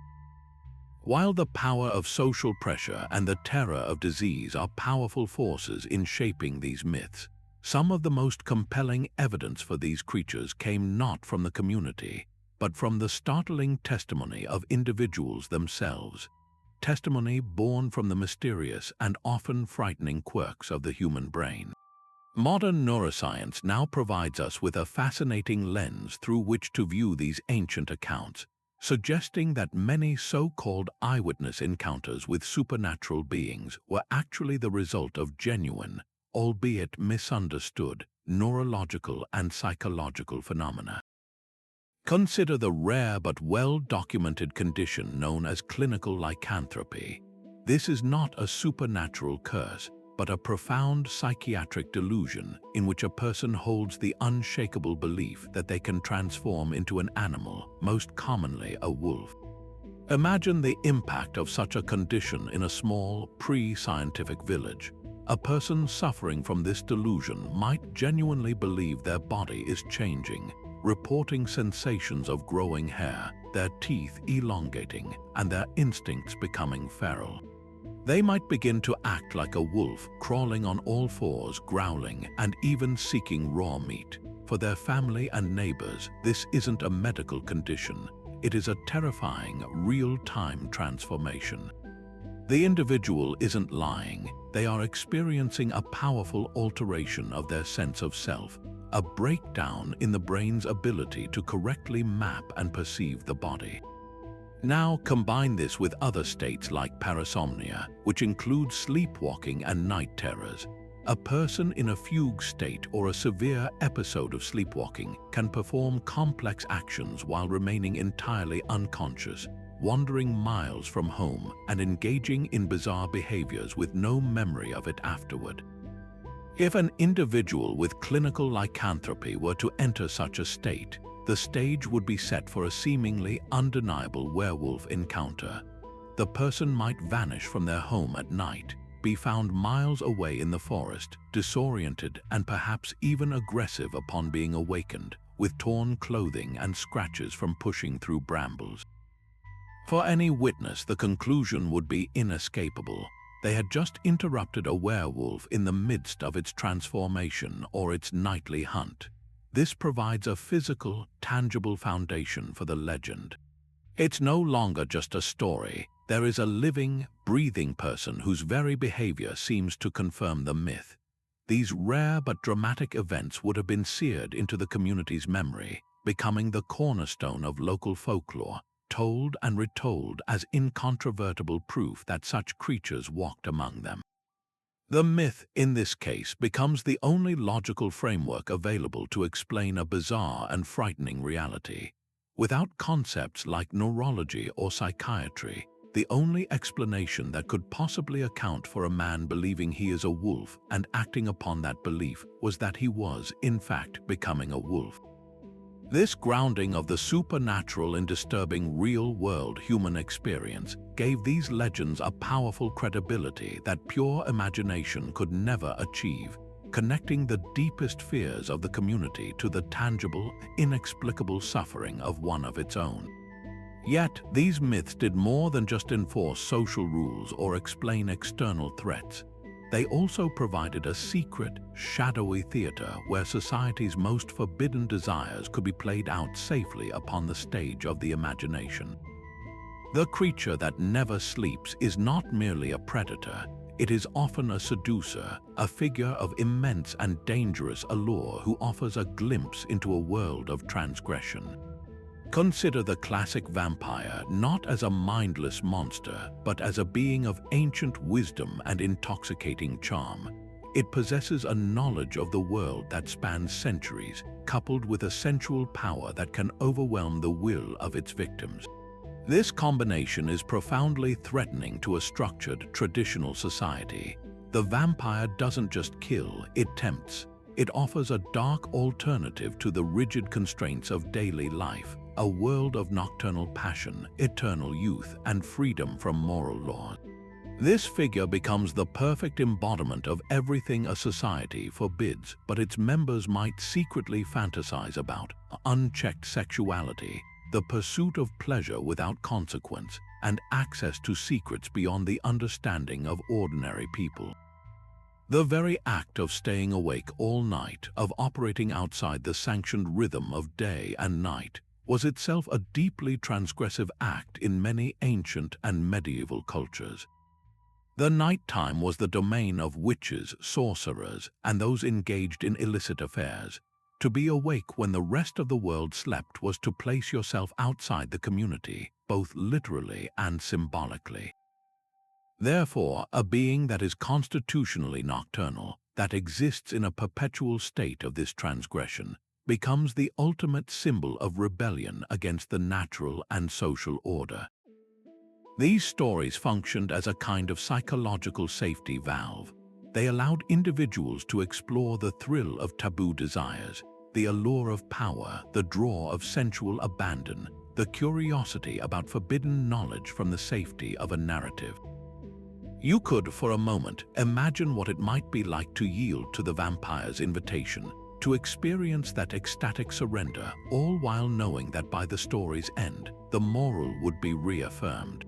While the power of social pressure and the terror of disease are powerful forces in shaping these myths, Some of the most compelling evidence for these creatures came not from the community, but from the startling testimony of individuals themselves, testimony born from the mysterious and often frightening quirks of the human brain. Modern neuroscience now provides us with a fascinating lens through which to view these ancient accounts, suggesting that many so-called eyewitness encounters with supernatural beings were actually the result of genuine, albeit misunderstood, neurological and psychological phenomena. Consider the rare but well-documented condition known as clinical lycanthropy. This is not a supernatural curse, but a profound psychiatric delusion in which a person holds the unshakable belief that they can transform into an animal, most commonly a wolf. Imagine the impact of such a condition in a small, pre-scientific village. A person suffering from this delusion might genuinely believe their body is changing, reporting sensations of growing hair, their teeth elongating, and their instincts becoming feral. They might begin to act like a wolf, crawling on all fours, growling, and even seeking raw meat. For their family and neighbors, this isn't a medical condition. It is a terrifying, real-time transformation. The individual isn't lying. They are experiencing a powerful alteration of their sense of self, a breakdown in the brain's ability to correctly map and perceive the body. Now combine this with other states like parasomnia, which includes sleepwalking and night terrors. A person in a fugue state or a severe episode of sleepwalking can perform complex actions while remaining entirely unconscious, wandering miles from home and engaging in bizarre behaviors with no memory of it afterward. If an individual with clinical lycanthropy were to enter such a state, the stage would be set for a seemingly undeniable werewolf encounter. The person might vanish from their home at night, be found miles away in the forest, disoriented and perhaps even aggressive upon being awakened, with torn clothing and scratches from pushing through brambles. For any witness, the conclusion would be inescapable. They had just interrupted a werewolf in the midst of its transformation or its nightly hunt. This provides a physical, tangible foundation for the legend. It's no longer just a story. There is a living, breathing person whose very behavior seems to confirm the myth. These rare but dramatic events would have been seared into the community's memory, becoming the cornerstone of local folklore, told and retold as incontrovertible proof that such creatures walked among them. The myth, in this case, becomes the only logical framework available to explain a bizarre and frightening reality. Without concepts like neurology or psychiatry, the only explanation that could possibly account for a man believing he is a wolf and acting upon that belief was that he was, in fact, becoming a wolf. This grounding of the supernatural in disturbing real-world human experience gave these legends a powerful credibility that pure imagination could never achieve, connecting the deepest fears of the community to the tangible, inexplicable suffering of one of its own. Yet, these myths did more than just enforce social rules or explain external threats. They also provided a secret, shadowy theater where society's most forbidden desires could be played out safely upon the stage of the imagination. The creature that never sleeps is not merely a predator. It is often a seducer, a figure of immense and dangerous allure who offers a glimpse into a world of transgression. Consider the classic vampire not as a mindless monster, but as a being of ancient wisdom and intoxicating charm. It possesses a knowledge of the world that spans centuries, coupled with a sensual power that can overwhelm the will of its victims. This combination is profoundly threatening to a structured, traditional society. The vampire doesn't just kill, it tempts. It offers a dark alternative to the rigid constraints of daily life, a world of nocturnal passion, eternal youth, and freedom from moral laws. This figure becomes the perfect embodiment of everything a society forbids, but its members might secretly fantasize about: unchecked sexuality, the pursuit of pleasure without consequence, and access to secrets beyond the understanding of ordinary people. The very act of staying awake all night, of operating outside the sanctioned rhythm of day and night, was itself a deeply transgressive act in many ancient and medieval cultures. The nighttime was the domain of witches, sorcerers, and those engaged in illicit affairs. To be awake when the rest of the world slept was to place yourself outside the community, both literally and symbolically. Therefore, a being that is constitutionally nocturnal, that exists in a perpetual state of this transgression, becomes the ultimate symbol of rebellion against the natural and social order. These stories functioned as a kind of psychological safety valve. They allowed individuals to explore the thrill of taboo desires, the allure of power, the draw of sensual abandon, the curiosity about forbidden knowledge from the safety of a narrative. You could, for a moment, imagine what it might be like to yield to the vampire's invitation, to experience that ecstatic surrender, all while knowing that by the story's end, the moral would be reaffirmed.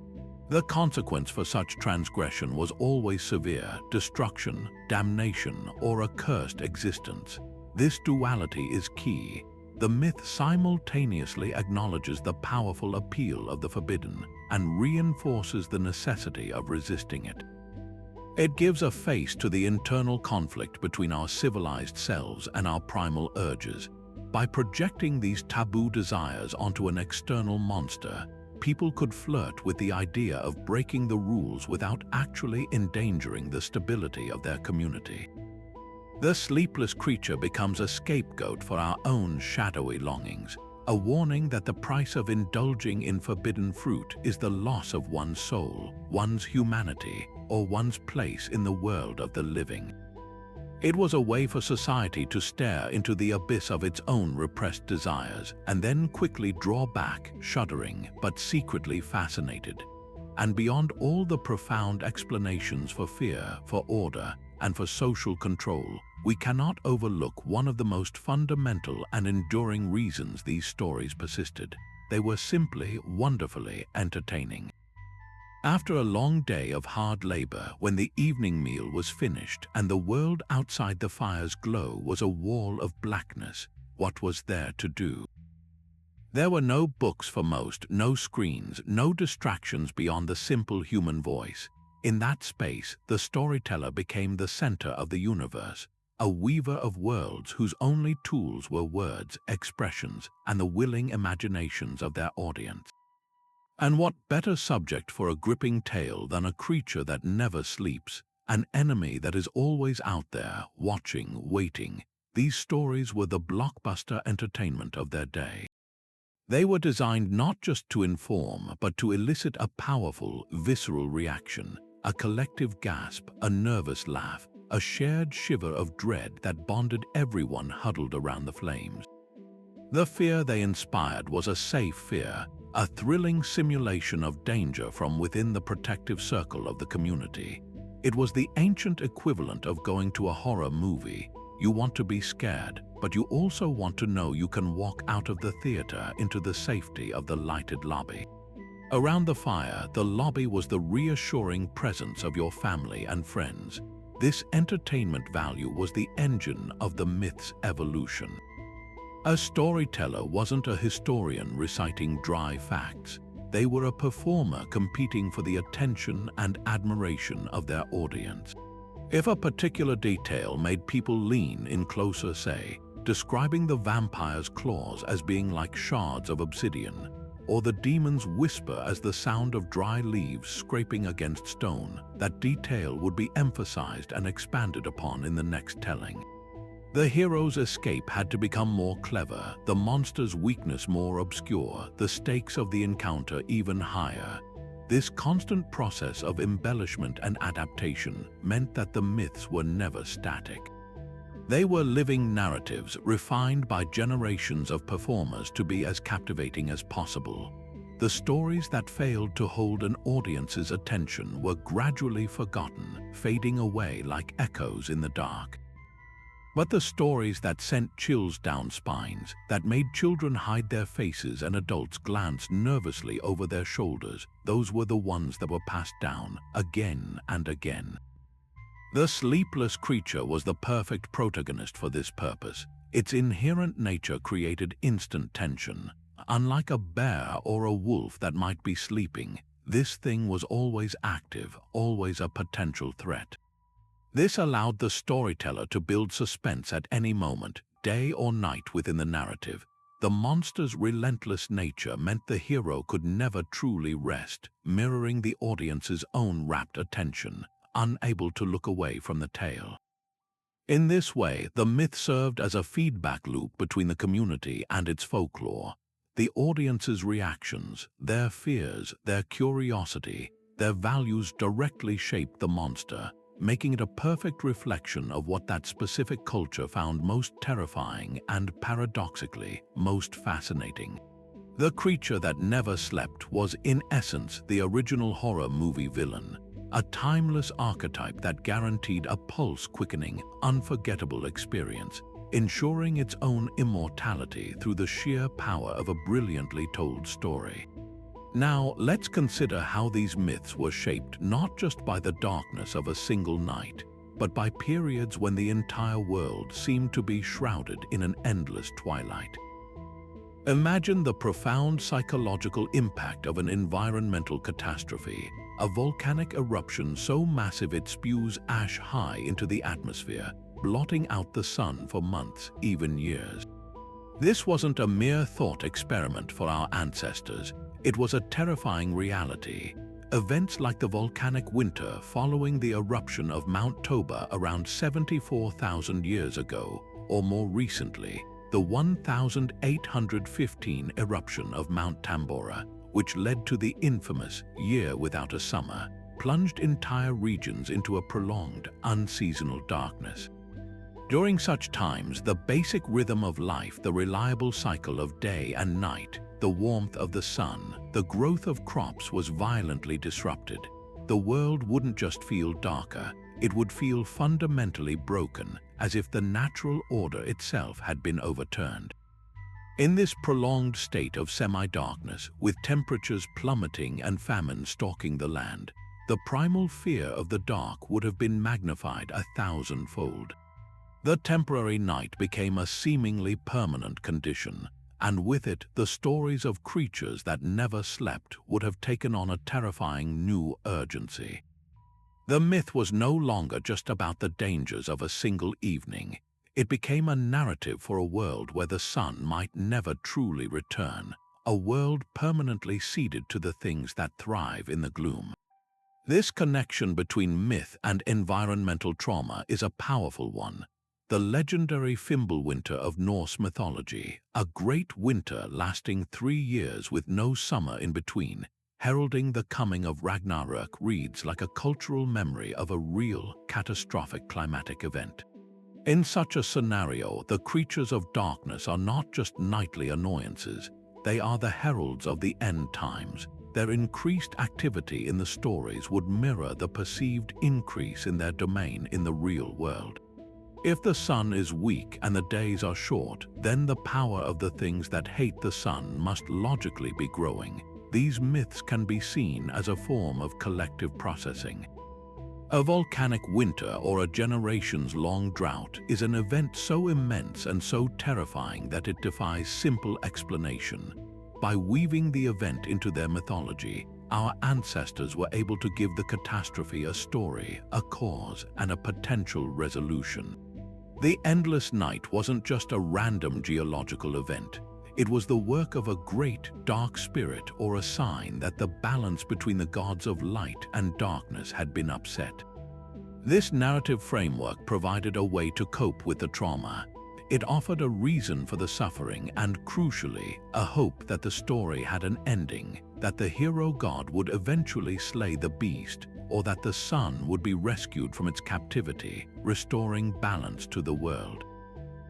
The consequence for such transgression was always severe: destruction, damnation, or a cursed existence. This duality is key. The myth simultaneously acknowledges the powerful appeal of the forbidden and reinforces the necessity of resisting it. It gives a face to the internal conflict between our civilized selves and our primal urges. By projecting these taboo desires onto an external monster, people could flirt with the idea of breaking the rules without actually endangering the stability of their community. The sleepless creature becomes a scapegoat for our own shadowy longings, a warning that the price of indulging in forbidden fruit is the loss of one's soul, one's humanity, or one's place in the world of the living. It was a way for society to stare into the abyss of its own repressed desires and then quickly draw back, shuddering but secretly fascinated. And beyond all the profound explanations for fear, for order, and for social control, we cannot overlook one of the most fundamental and enduring reasons these stories persisted. They were simply wonderfully entertaining. After a long day of hard labor, when the evening meal was finished and the world outside the fire's glow was a wall of blackness, what was there to do? There were no books for most, no screens, no distractions beyond the simple human voice. In that space, the storyteller became the center of the universe, a weaver of worlds whose only tools were words, expressions, and the willing imaginations of their audience. And what better subject for a gripping tale than a creature that never sleeps, an enemy that is always out there, watching, waiting? These stories were the blockbuster entertainment of their day. They were designed not just to inform, but to elicit a powerful, visceral reaction, a collective gasp, a nervous laugh, a shared shiver of dread that bonded everyone huddled around the flames. The fear they inspired was a safe fear, a thrilling simulation of danger from within the protective circle of the community. It was the ancient equivalent of going to a horror movie. You want to be scared, but you also want to know you can walk out of the theater into the safety of the lighted lobby. Around the fire, the lobby was the reassuring presence of your family and friends. This entertainment value was the engine of the myth's evolution. A storyteller wasn't a historian reciting dry facts. They were a performer competing for the attention and admiration of their audience. If a particular detail made people lean in closer, say, describing the vampire's claws as being like shards of obsidian, or the demon's whisper as the sound of dry leaves scraping against stone, that detail would be emphasized and expanded upon in the next telling. The hero's escape had to become more clever, the monster's weakness more obscure, the stakes of the encounter even higher. This constant process of embellishment and adaptation meant that the myths were never static. They were living narratives refined by generations of performers to be as captivating as possible. The stories that failed to hold an audience's attention were gradually forgotten, fading away like echoes in the dark. But the stories that sent chills down spines, that made children hide their faces and adults glance nervously over their shoulders, those were the ones that were passed down again and again. The sleepless creature was the perfect protagonist for this purpose. Its inherent nature created instant tension. Unlike a bear or a wolf that might be sleeping, this thing was always active, always a potential threat. This allowed the storyteller to build suspense at any moment, day or night within the narrative. The monster's relentless nature meant the hero could never truly rest, mirroring the audience's own rapt attention, unable to look away from the tale. In this way, the myth served as a feedback loop between the community and its folklore. The audience's reactions, their fears, their curiosity, their values directly shaped the monster, making it a perfect reflection of what that specific culture found most terrifying and, paradoxically, most fascinating. The creature that never slept was, in essence, the original horror movie villain, a timeless archetype that guaranteed a pulse-quickening, unforgettable experience, ensuring its own immortality through the sheer power of a brilliantly told story. Now, let's consider how these myths were shaped not just by the darkness of a single night, but by periods when the entire world seemed to be shrouded in an endless twilight. Imagine the profound psychological impact of an environmental catastrophe, a volcanic eruption so massive it spews ash high into the atmosphere, blotting out the sun for months, even years. This wasn't a mere thought experiment for our ancestors. It was a terrifying reality. Events like the volcanic winter following the eruption of Mount Toba around 74,000 years ago, or more recently, the 1815 eruption of Mount Tambora, which led to the infamous Year Without a Summer, plunged entire regions into a prolonged, unseasonal darkness. During such times, the basic rhythm of life, the reliable cycle of day and night, the warmth of the sun, the growth of crops was violently disrupted. The world wouldn't just feel darker, it would feel fundamentally broken, as if the natural order itself had been overturned. In this prolonged state of semi-darkness, with temperatures plummeting and famine stalking the land, the primal fear of the dark would have been magnified 1,000-fold. The temporary night became a seemingly permanent condition, and with it, the stories of creatures that never slept would have taken on a terrifying new urgency. The myth was no longer just about the dangers of a single evening. It became a narrative for a world where the sun might never truly return, a world permanently ceded to the things that thrive in the gloom. This connection between myth and environmental trauma is a powerful one. The legendary Fimbulwinter of Norse mythology, a great winter lasting 3 years with no summer in between, heralding the coming of Ragnarök, reads like a cultural memory of a real, catastrophic climatic event. In such a scenario, the creatures of darkness are not just nightly annoyances, they are the heralds of the end times. Their increased activity in the stories would mirror the perceived increase in their domain in the real world. If the sun is weak and the days are short, then the power of the things that hate the sun must logically be growing. These myths can be seen as a form of collective processing. A volcanic winter or a generations-long drought is an event so immense and so terrifying that it defies simple explanation. By weaving the event into their mythology, our ancestors were able to give the catastrophe a story, a cause, and a potential resolution. The endless night wasn't just a random geological event. It was the work of a great, dark spirit or a sign that the balance between the gods of light and darkness had been upset. This narrative framework provided a way to cope with the trauma. It offered a reason for the suffering and, crucially, a hope that the story had an ending, that the hero god would eventually slay the beast, or that the sun would be rescued from its captivity, restoring balance to the world.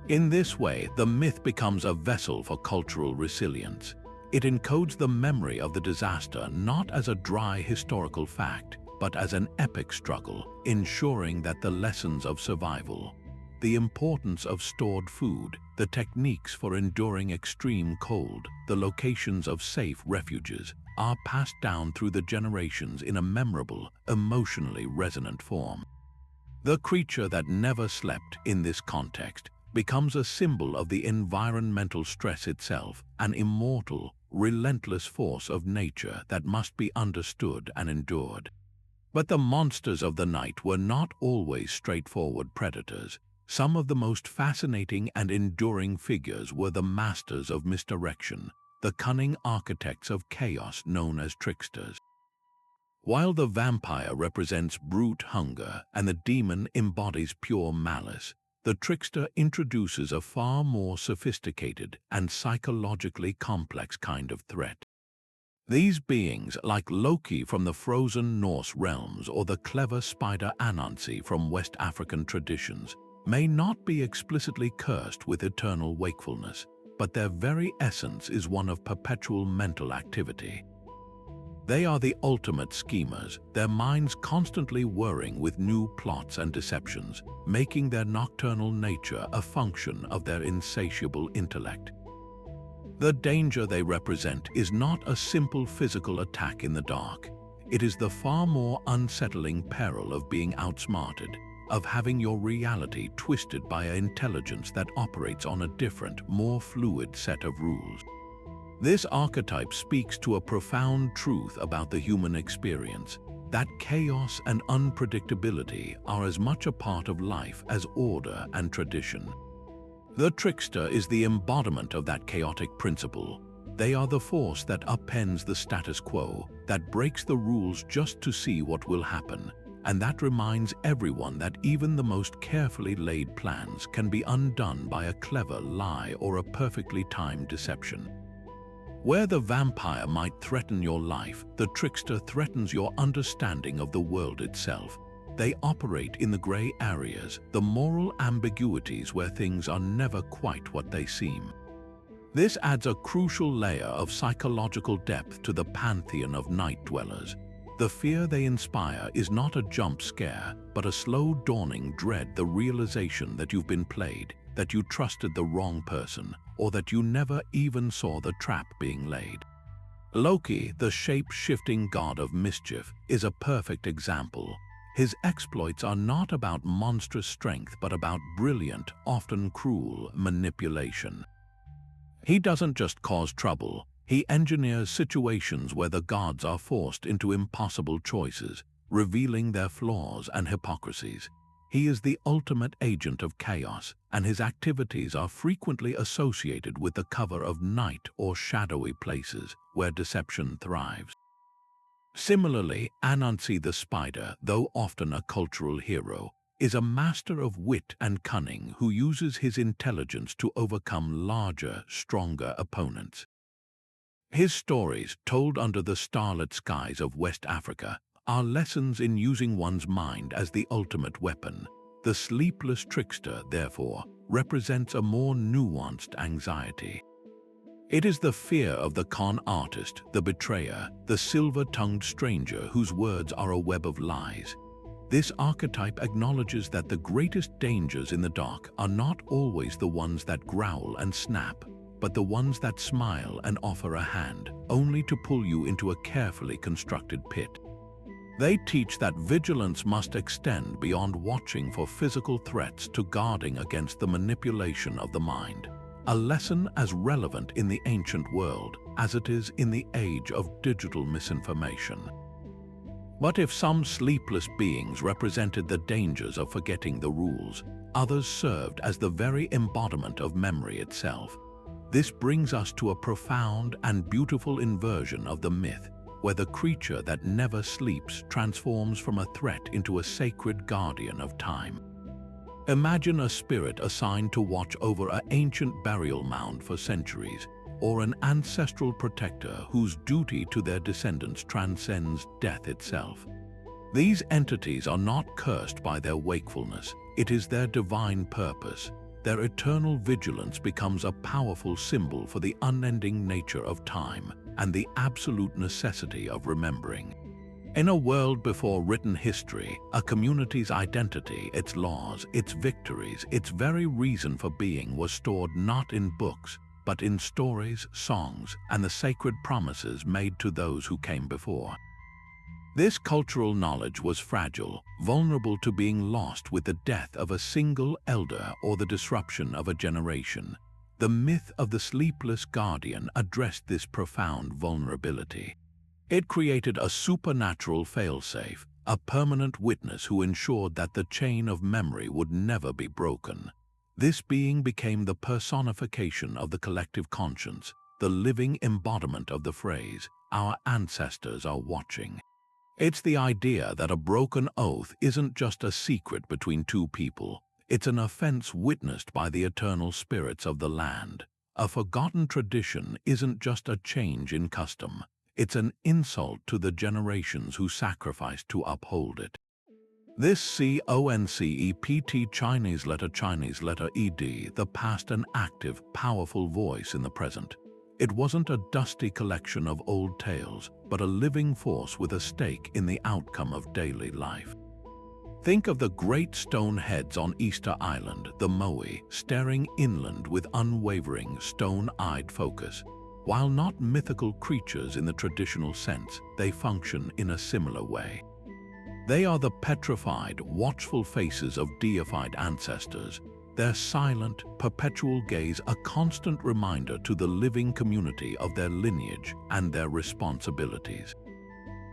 In this way, the myth becomes a vessel for cultural resilience. It encodes the memory of the disaster not as a dry historical fact, but as an epic struggle, ensuring that the lessons of survival, the importance of stored food, the techniques for enduring extreme cold, the locations of safe refuges, are passed down through the generations in a memorable, emotionally resonant form. The creature that never slept in this context becomes a symbol of the environmental stress itself, an immortal, relentless force of nature that must be understood and endured. But the monsters of the night were not always straightforward predators. Some of the most fascinating and enduring figures were the masters of misdirection, the cunning architects of chaos known as tricksters. While the vampire represents brute hunger and the demon embodies pure malice, the trickster introduces a far more sophisticated and psychologically complex kind of threat. These beings, like Loki from the frozen Norse realms or the clever spider Anansi from West African traditions, may not be explicitly cursed with eternal wakefulness, but their very essence is one of perpetual mental activity. They are the ultimate schemers, their minds constantly whirring with new plots and deceptions, making their nocturnal nature a function of their insatiable intellect. The danger they represent is not a simple physical attack in the dark. It is the far more unsettling peril of being outsmarted, of having your reality twisted by an intelligence that operates on a different, more fluid set of rules. This archetype speaks to a profound truth about the human experience, that chaos and unpredictability are as much a part of life as order and tradition. The trickster is the embodiment of that chaotic principle. They are the force that upends the status quo, that breaks the rules just to see what will happen, and that reminds everyone that even the most carefully laid plans can be undone by a clever lie or a perfectly timed deception. Where the vampire might threaten your life, the trickster threatens your understanding of the world itself. They operate in the gray areas, the moral ambiguities where things are never quite what they seem. This adds a crucial layer of psychological depth to the pantheon of night dwellers. The fear they inspire is not a jump scare, but a slow dawning dread, the realization that you've been played, that you trusted the wrong person, or that you never even saw the trap being laid. Loki, the shape-shifting god of mischief, is a perfect example. His exploits are not about monstrous strength, but about brilliant, often cruel, manipulation. He doesn't just cause trouble, he engineers situations where the gods are forced into impossible choices, revealing their flaws and hypocrisies. He is the ultimate agent of chaos, and his activities are frequently associated with the cover of night or shadowy places where deception thrives. Similarly, Anansi the spider, though often a cultural hero, is a master of wit and cunning who uses his intelligence to overcome larger, stronger opponents. His stories, told under the starlit skies of West Africa, are lessons in using one's mind as the ultimate weapon. The sleepless trickster, therefore, represents a more nuanced anxiety. It is the fear of the con artist, the betrayer, the silver-tongued stranger whose words are a web of lies. This archetype acknowledges that the greatest dangers in the dark are not always the ones that growl and snap, but the ones that smile and offer a hand, only to pull you into a carefully constructed pit. They teach that vigilance must extend beyond watching for physical threats to guarding against the manipulation of the mind, a lesson as relevant in the ancient world as it is in the age of digital misinformation. But if some sleepless beings represented the dangers of forgetting the rules, others served as the very embodiment of memory itself. This brings us to a profound and beautiful inversion of the myth, where the creature that never sleeps transforms from a threat into a sacred guardian of time. Imagine a spirit assigned to watch over an ancient burial mound for centuries, or an ancestral protector whose duty to their descendants transcends death itself. These entities are not cursed by their wakefulness, it is their divine purpose. Their eternal vigilance becomes a powerful symbol for the unending nature of time and the absolute necessity of remembering. In a world before written history, a community's identity, its laws, its victories, its very reason for being was stored not in books, but in stories, songs, and the sacred promises made to those who came before. This cultural knowledge was fragile, vulnerable to being lost with the death of a single elder or the disruption of a generation. The myth of the sleepless guardian addressed this profound vulnerability. It created a supernatural failsafe, a permanent witness who ensured that the chain of memory would never be broken. This being became the personification of the collective conscience, the living embodiment of the phrase, "Our ancestors are watching." It's the idea that a broken oath isn't just a secret between two people, it's an offense witnessed by the eternal spirits of the land. A forgotten tradition isn't just a change in custom, it's an insult to the generations who sacrificed to uphold it. This concept Chinese letter ed, the past an active, powerful voice in the present. It wasn't a dusty collection of old tales, but a living force with a stake in the outcome of daily life. Think of the great stone heads on Easter Island, the Moai, staring inland with unwavering, stone-eyed focus. While not mythical creatures in the traditional sense, they function in a similar way. They are the petrified, watchful faces of deified ancestors, their silent, perpetual gaze a constant reminder to the living community of their lineage and their responsibilities.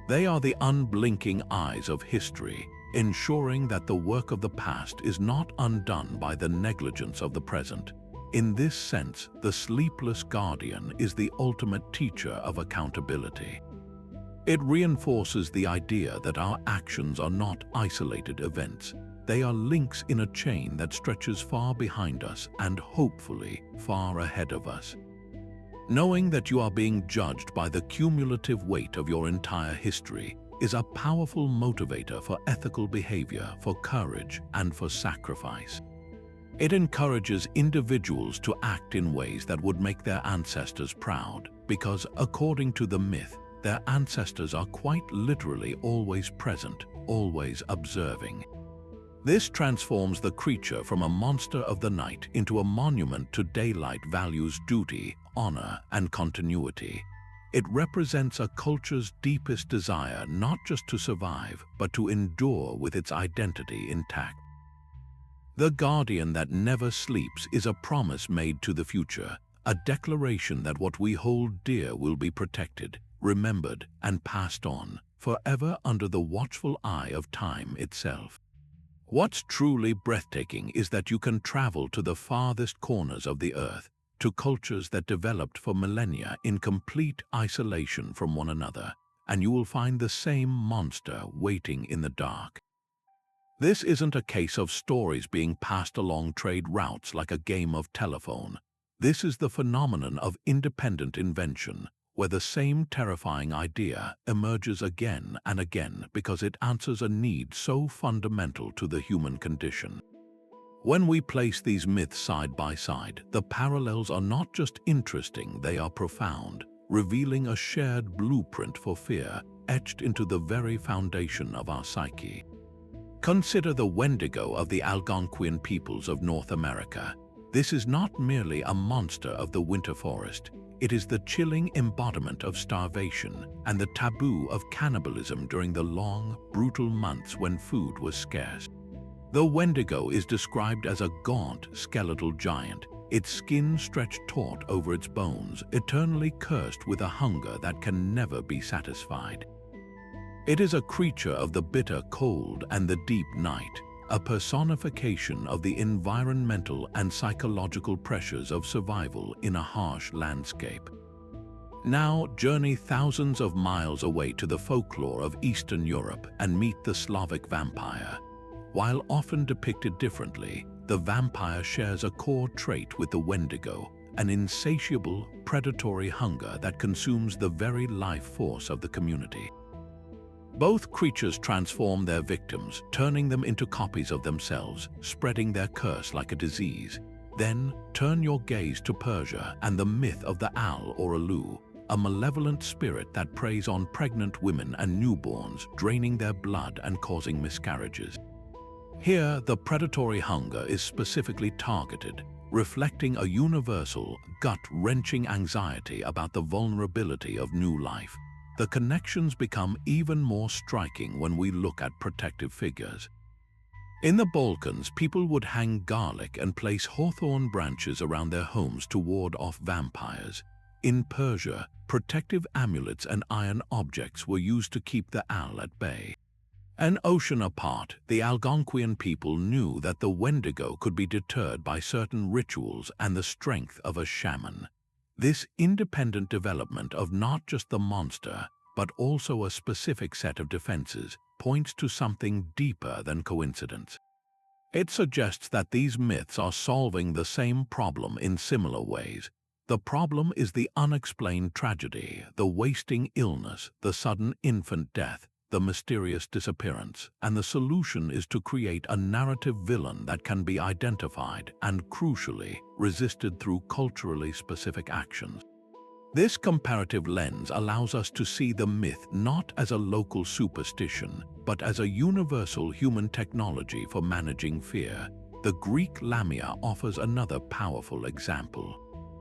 They are the unblinking eyes of history, ensuring that the work of the past is not undone by the negligence of the present. In this sense, the sleepless guardian is the ultimate teacher of accountability. It reinforces the idea that our actions are not isolated events. They are links in a chain that stretches far behind us and, hopefully, far ahead of us. Knowing that you are being judged by the cumulative weight of your entire history is a powerful motivator for ethical behavior, for courage, and for sacrifice. It encourages individuals to act in ways that would make their ancestors proud, because, according to the myth, their ancestors are quite literally always present, always observing. This transforms the creature from a monster of the night into a monument to daylight values, duty, honor, and continuity. It represents a culture's deepest desire not just to survive, but to endure with its identity intact. The guardian that never sleeps is a promise made to the future, a declaration that what we hold dear will be protected, remembered, and passed on, forever under the watchful eye of time itself. What's truly breathtaking is that you can travel to the farthest corners of the earth, to cultures that developed for millennia in complete isolation from one another, and you will find the same monster waiting in the dark. This isn't a case of stories being passed along trade routes like a game of telephone. This is the phenomenon of independent invention, where the same terrifying idea emerges again and again because it answers a need so fundamental to the human condition. When we place these myths side by side, the parallels are not just interesting, they are profound, revealing a shared blueprint for fear etched into the very foundation of our psyche. Consider the Wendigo of the Algonquian peoples of North America. This is not merely a monster of the winter forest. It is the chilling embodiment of starvation and the taboo of cannibalism during the long, brutal months when food was scarce. The Wendigo is described as a gaunt, skeletal giant, its skin stretched taut over its bones, eternally cursed with a hunger that can never be satisfied. It is a creature of the bitter cold and the deep night, a personification of the environmental and psychological pressures of survival in a harsh landscape. Now journey thousands of miles away to the folklore of Eastern Europe and meet the Slavic vampire. While often depicted differently, the vampire shares a core trait with the Wendigo, an insatiable, predatory hunger that consumes the very life force of the community. Both creatures transform their victims, turning them into copies of themselves, spreading their curse like a disease. Then, turn your gaze to Persia and the myth of the Al or Alu, a malevolent spirit that preys on pregnant women and newborns, draining their blood and causing miscarriages. Here, the predatory hunger is specifically targeted, reflecting a universal, gut-wrenching anxiety about the vulnerability of new life. the connections become even more striking when we look at protective figures. In the Balkans, people would hang garlic and place hawthorn branches around their homes to ward off vampires. In Persia, protective amulets and iron objects were used to keep the owl at bay. An ocean apart, the Algonquian people knew that the Wendigo could be deterred by certain rituals and the strength of a shaman. This independent development of not just the monster, but also a specific set of defenses, points to something deeper than coincidence. It suggests that these myths are solving the same problem in similar ways. The problem is the unexplained tragedy, the wasting illness, the sudden infant death, the mysterious disappearance, and the solution is to create a narrative villain that can be identified and, crucially, resisted through culturally specific actions. This comparative lens allows us to see the myth not as a local superstition, but as a universal human technology for managing fear. The Greek Lamia offers another powerful example.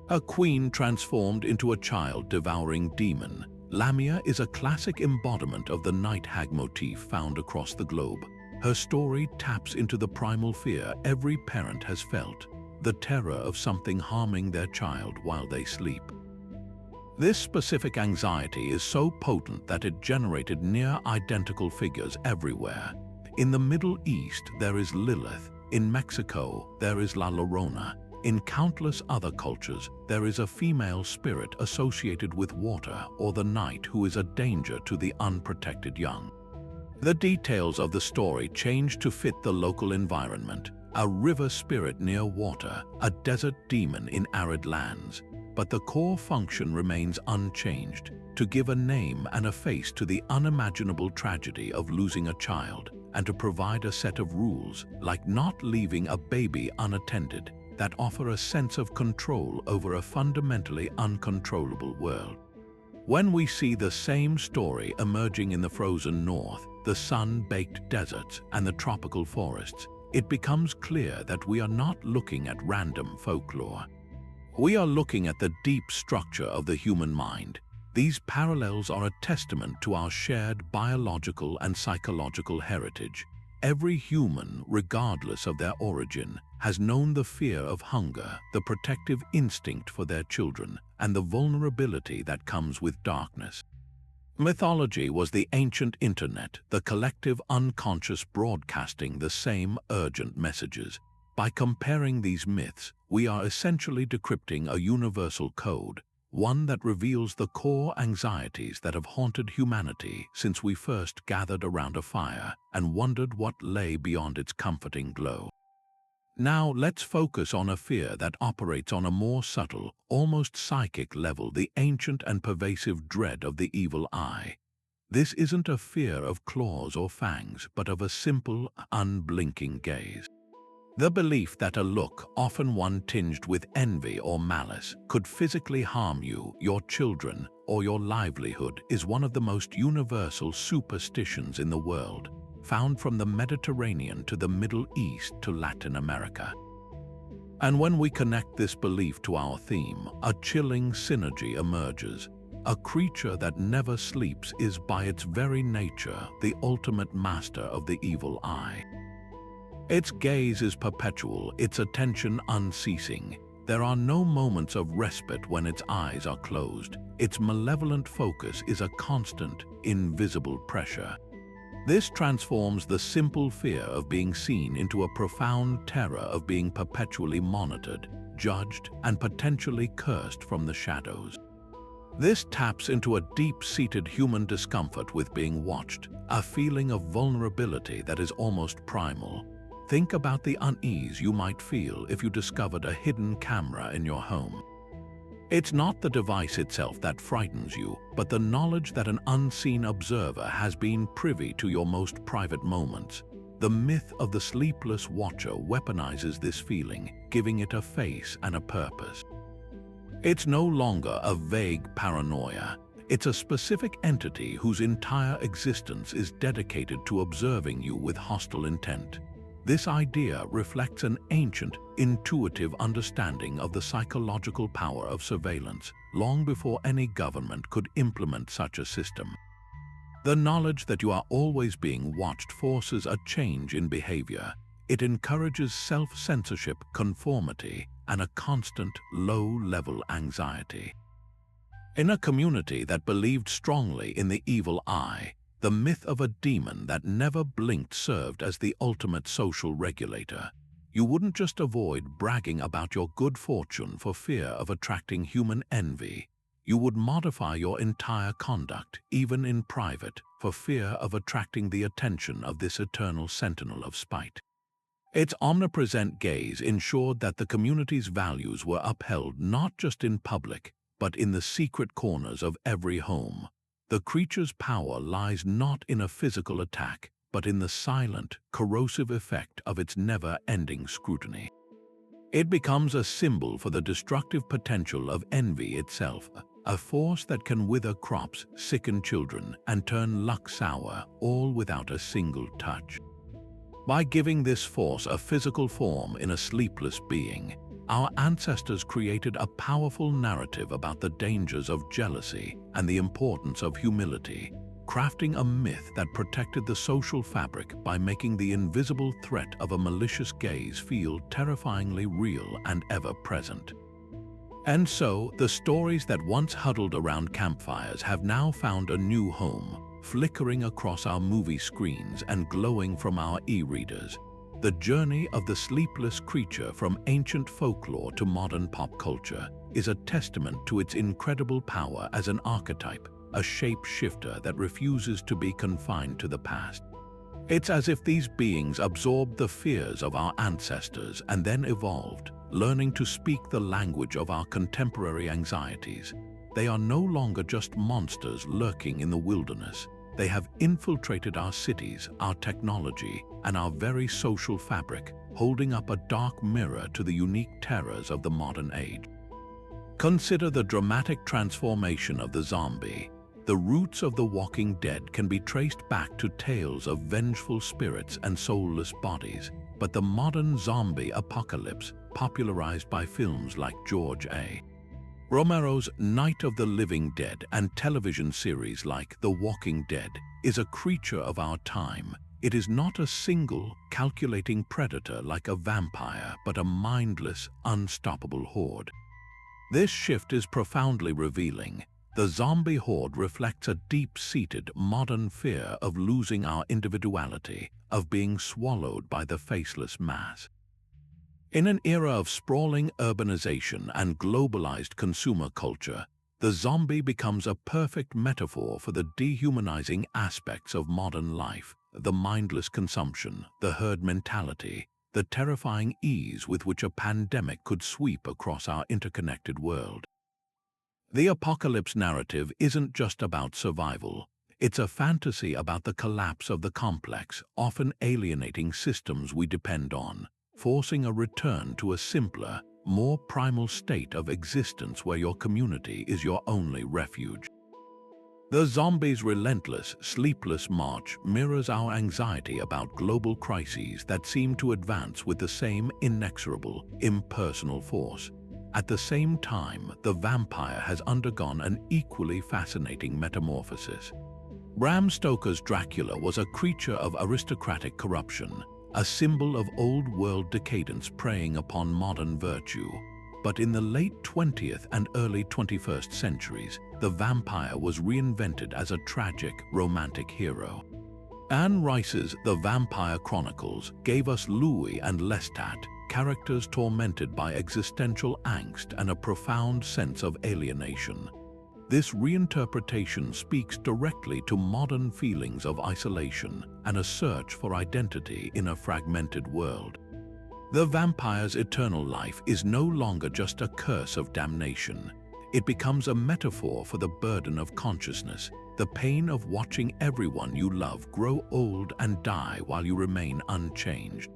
A queen transformed into a child-devouring demon, Lamia is a classic embodiment of the night hag motif found across the globe. Her story taps into the primal fear every parent has felt, the terror of something harming their child while they sleep. This specific anxiety is so potent that it generated near-identical figures everywhere. In the Middle East, there is Lilith. In Mexico, there is La Llorona. In countless other cultures, there is a female spirit associated with water or the night who is a danger to the unprotected young. The details of the story change to fit the local environment: a river spirit near water, a desert demon in arid lands. But the core function remains unchanged: to give a name and a face to the unimaginable tragedy of losing a child, and to provide a set of rules, like not leaving a baby unattended, that offer a sense of control over a fundamentally uncontrollable world. When we see the same story emerging in the frozen north, the sun-baked deserts, and the tropical forests, it becomes clear that we are not looking at random folklore. We are looking at the deep structure of the human mind. These parallels are a testament to our shared biological and psychological heritage. Every human, regardless of their origin, has known the fear of hunger, the protective instinct for their children, and the vulnerability that comes with darkness. Mythology was the ancient internet, the collective unconscious broadcasting the same urgent messages. By comparing these myths, we are essentially decrypting a universal code, one that reveals the core anxieties that have haunted humanity since we first gathered around a fire and wondered what lay beyond its comforting glow. Now let's focus on a fear that operates on a more subtle, almost psychic level: the ancient and pervasive dread of the evil eye. This isn't a fear of claws or fangs, but of a simple, unblinking gaze. The belief that a look, often one tinged with envy or malice, could physically harm you, your children, or your livelihood is one of the most universal superstitions in the world, found from the Mediterranean to the Middle East to Latin America. And when we connect this belief to our theme, a chilling synergy emerges. A creature that never sleeps is by its very nature the ultimate master of the evil eye. Its gaze is perpetual, its attention unceasing. There are no moments of respite when its eyes are closed. Its malevolent focus is a constant, invisible pressure. This transforms the simple fear of being seen into a profound terror of being perpetually monitored, judged, and potentially cursed from the shadows. This taps into a deep-seated human discomfort with being watched, a feeling of vulnerability that is almost primal. Think about the unease you might feel if you discovered a hidden camera in your home. It's not the device itself that frightens you, but the knowledge that an unseen observer has been privy to your most private moments. The myth of the sleepless watcher weaponizes this feeling, giving it a face and a purpose. It's no longer a vague paranoia. It's a specific entity whose entire existence is dedicated to observing you with hostile intent. This idea reflects an ancient, intuitive understanding of the psychological power of surveillance, long before any government could implement such a system. The knowledge that you are always being watched forces a change in behavior. It encourages self-censorship, conformity, and a constant, low-level anxiety. In a community that believed strongly in the evil eye, the myth of a demon that never blinked served as the ultimate social regulator. You wouldn't just avoid bragging about your good fortune for fear of attracting human envy. You would modify your entire conduct, even in private, for fear of attracting the attention of this eternal sentinel of spite. Its omnipresent gaze ensured that the community's values were upheld not just in public, but in the secret corners of every home. The creature's power lies not in a physical attack, but in the silent, corrosive effect of its never-ending scrutiny. It becomes a symbol for the destructive potential of envy itself, a force that can wither crops, sicken children, and turn luck sour, all without a single touch. By giving this force a physical form in a sleepless being, our ancestors created a powerful narrative about the dangers of jealousy and the importance of humility, crafting a myth that protected the social fabric by making the invisible threat of a malicious gaze feel terrifyingly real and ever-present. And so, the stories that once huddled around campfires have now found a new home, flickering across our movie screens and glowing from our e-readers. The journey of the sleepless creature from ancient folklore to modern pop culture is a testament to its incredible power as an archetype, a shape-shifter that refuses to be confined to the past. It's as if these beings absorbed the fears of our ancestors and then evolved, learning to speak the language of our contemporary anxieties. They are no longer just monsters lurking in the wilderness. They have infiltrated our cities, our technology, and our very social fabric, holding up a dark mirror to the unique terrors of the modern age. Consider the dramatic transformation of the zombie. The roots of the Walking Dead can be traced back to tales of vengeful spirits and soulless bodies, but the modern zombie apocalypse, popularized by films like George A. Romero's Night of the Living Dead and television series like The Walking Dead, is a creature of our time. It is not a single, calculating predator like a vampire, but a mindless, unstoppable horde. This shift is profoundly revealing. The zombie horde reflects a deep-seated, modern fear of losing our individuality, of being swallowed by the faceless mass. In an era of sprawling urbanization and globalized consumer culture, the zombie becomes a perfect metaphor for the dehumanizing aspects of modern life, the mindless consumption, the herd mentality, the terrifying ease with which a pandemic could sweep across our interconnected world. The apocalypse narrative isn't just about survival. It's a fantasy about the collapse of the complex, often alienating systems we depend on, forcing a return to a simpler, more primal state of existence where your community is your only refuge. The zombie's relentless, sleepless march mirrors our anxiety about global crises that seem to advance with the same inexorable, impersonal force. At the same time, the vampire has undergone an equally fascinating metamorphosis. Bram Stoker's Dracula was a creature of aristocratic corruption, a symbol of old-world decadence preying upon modern virtue. But in the late 20th and early 21st centuries, the vampire was reinvented as a tragic, romantic hero. Anne Rice's The Vampire Chronicles gave us Louis and Lestat, characters tormented by existential angst and a profound sense of alienation. This reinterpretation speaks directly to modern feelings of isolation and a search for identity in a fragmented world. The vampire's eternal life is no longer just a curse of damnation. It becomes a metaphor for the burden of consciousness, the pain of watching everyone you love grow old and die while you remain unchanged.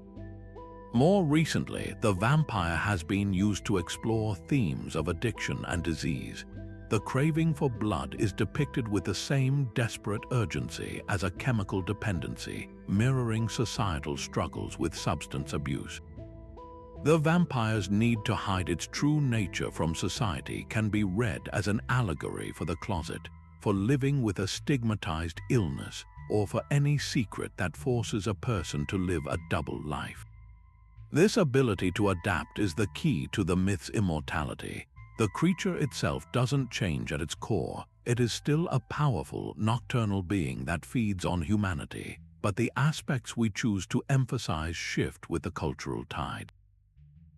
More recently, the vampire has been used to explore themes of addiction and disease. the craving for blood is depicted with the same desperate urgency as a chemical dependency, mirroring societal struggles with substance abuse. The vampire's need to hide its true nature from society can be read as an allegory for the closet, for living with a stigmatized illness, or for any secret that forces a person to live a double life. This ability to adapt is the key to the myth's immortality. The creature itself doesn't change at its core. It is still a powerful, nocturnal being that feeds on humanity, but the aspects we choose to emphasize shift with the cultural tide.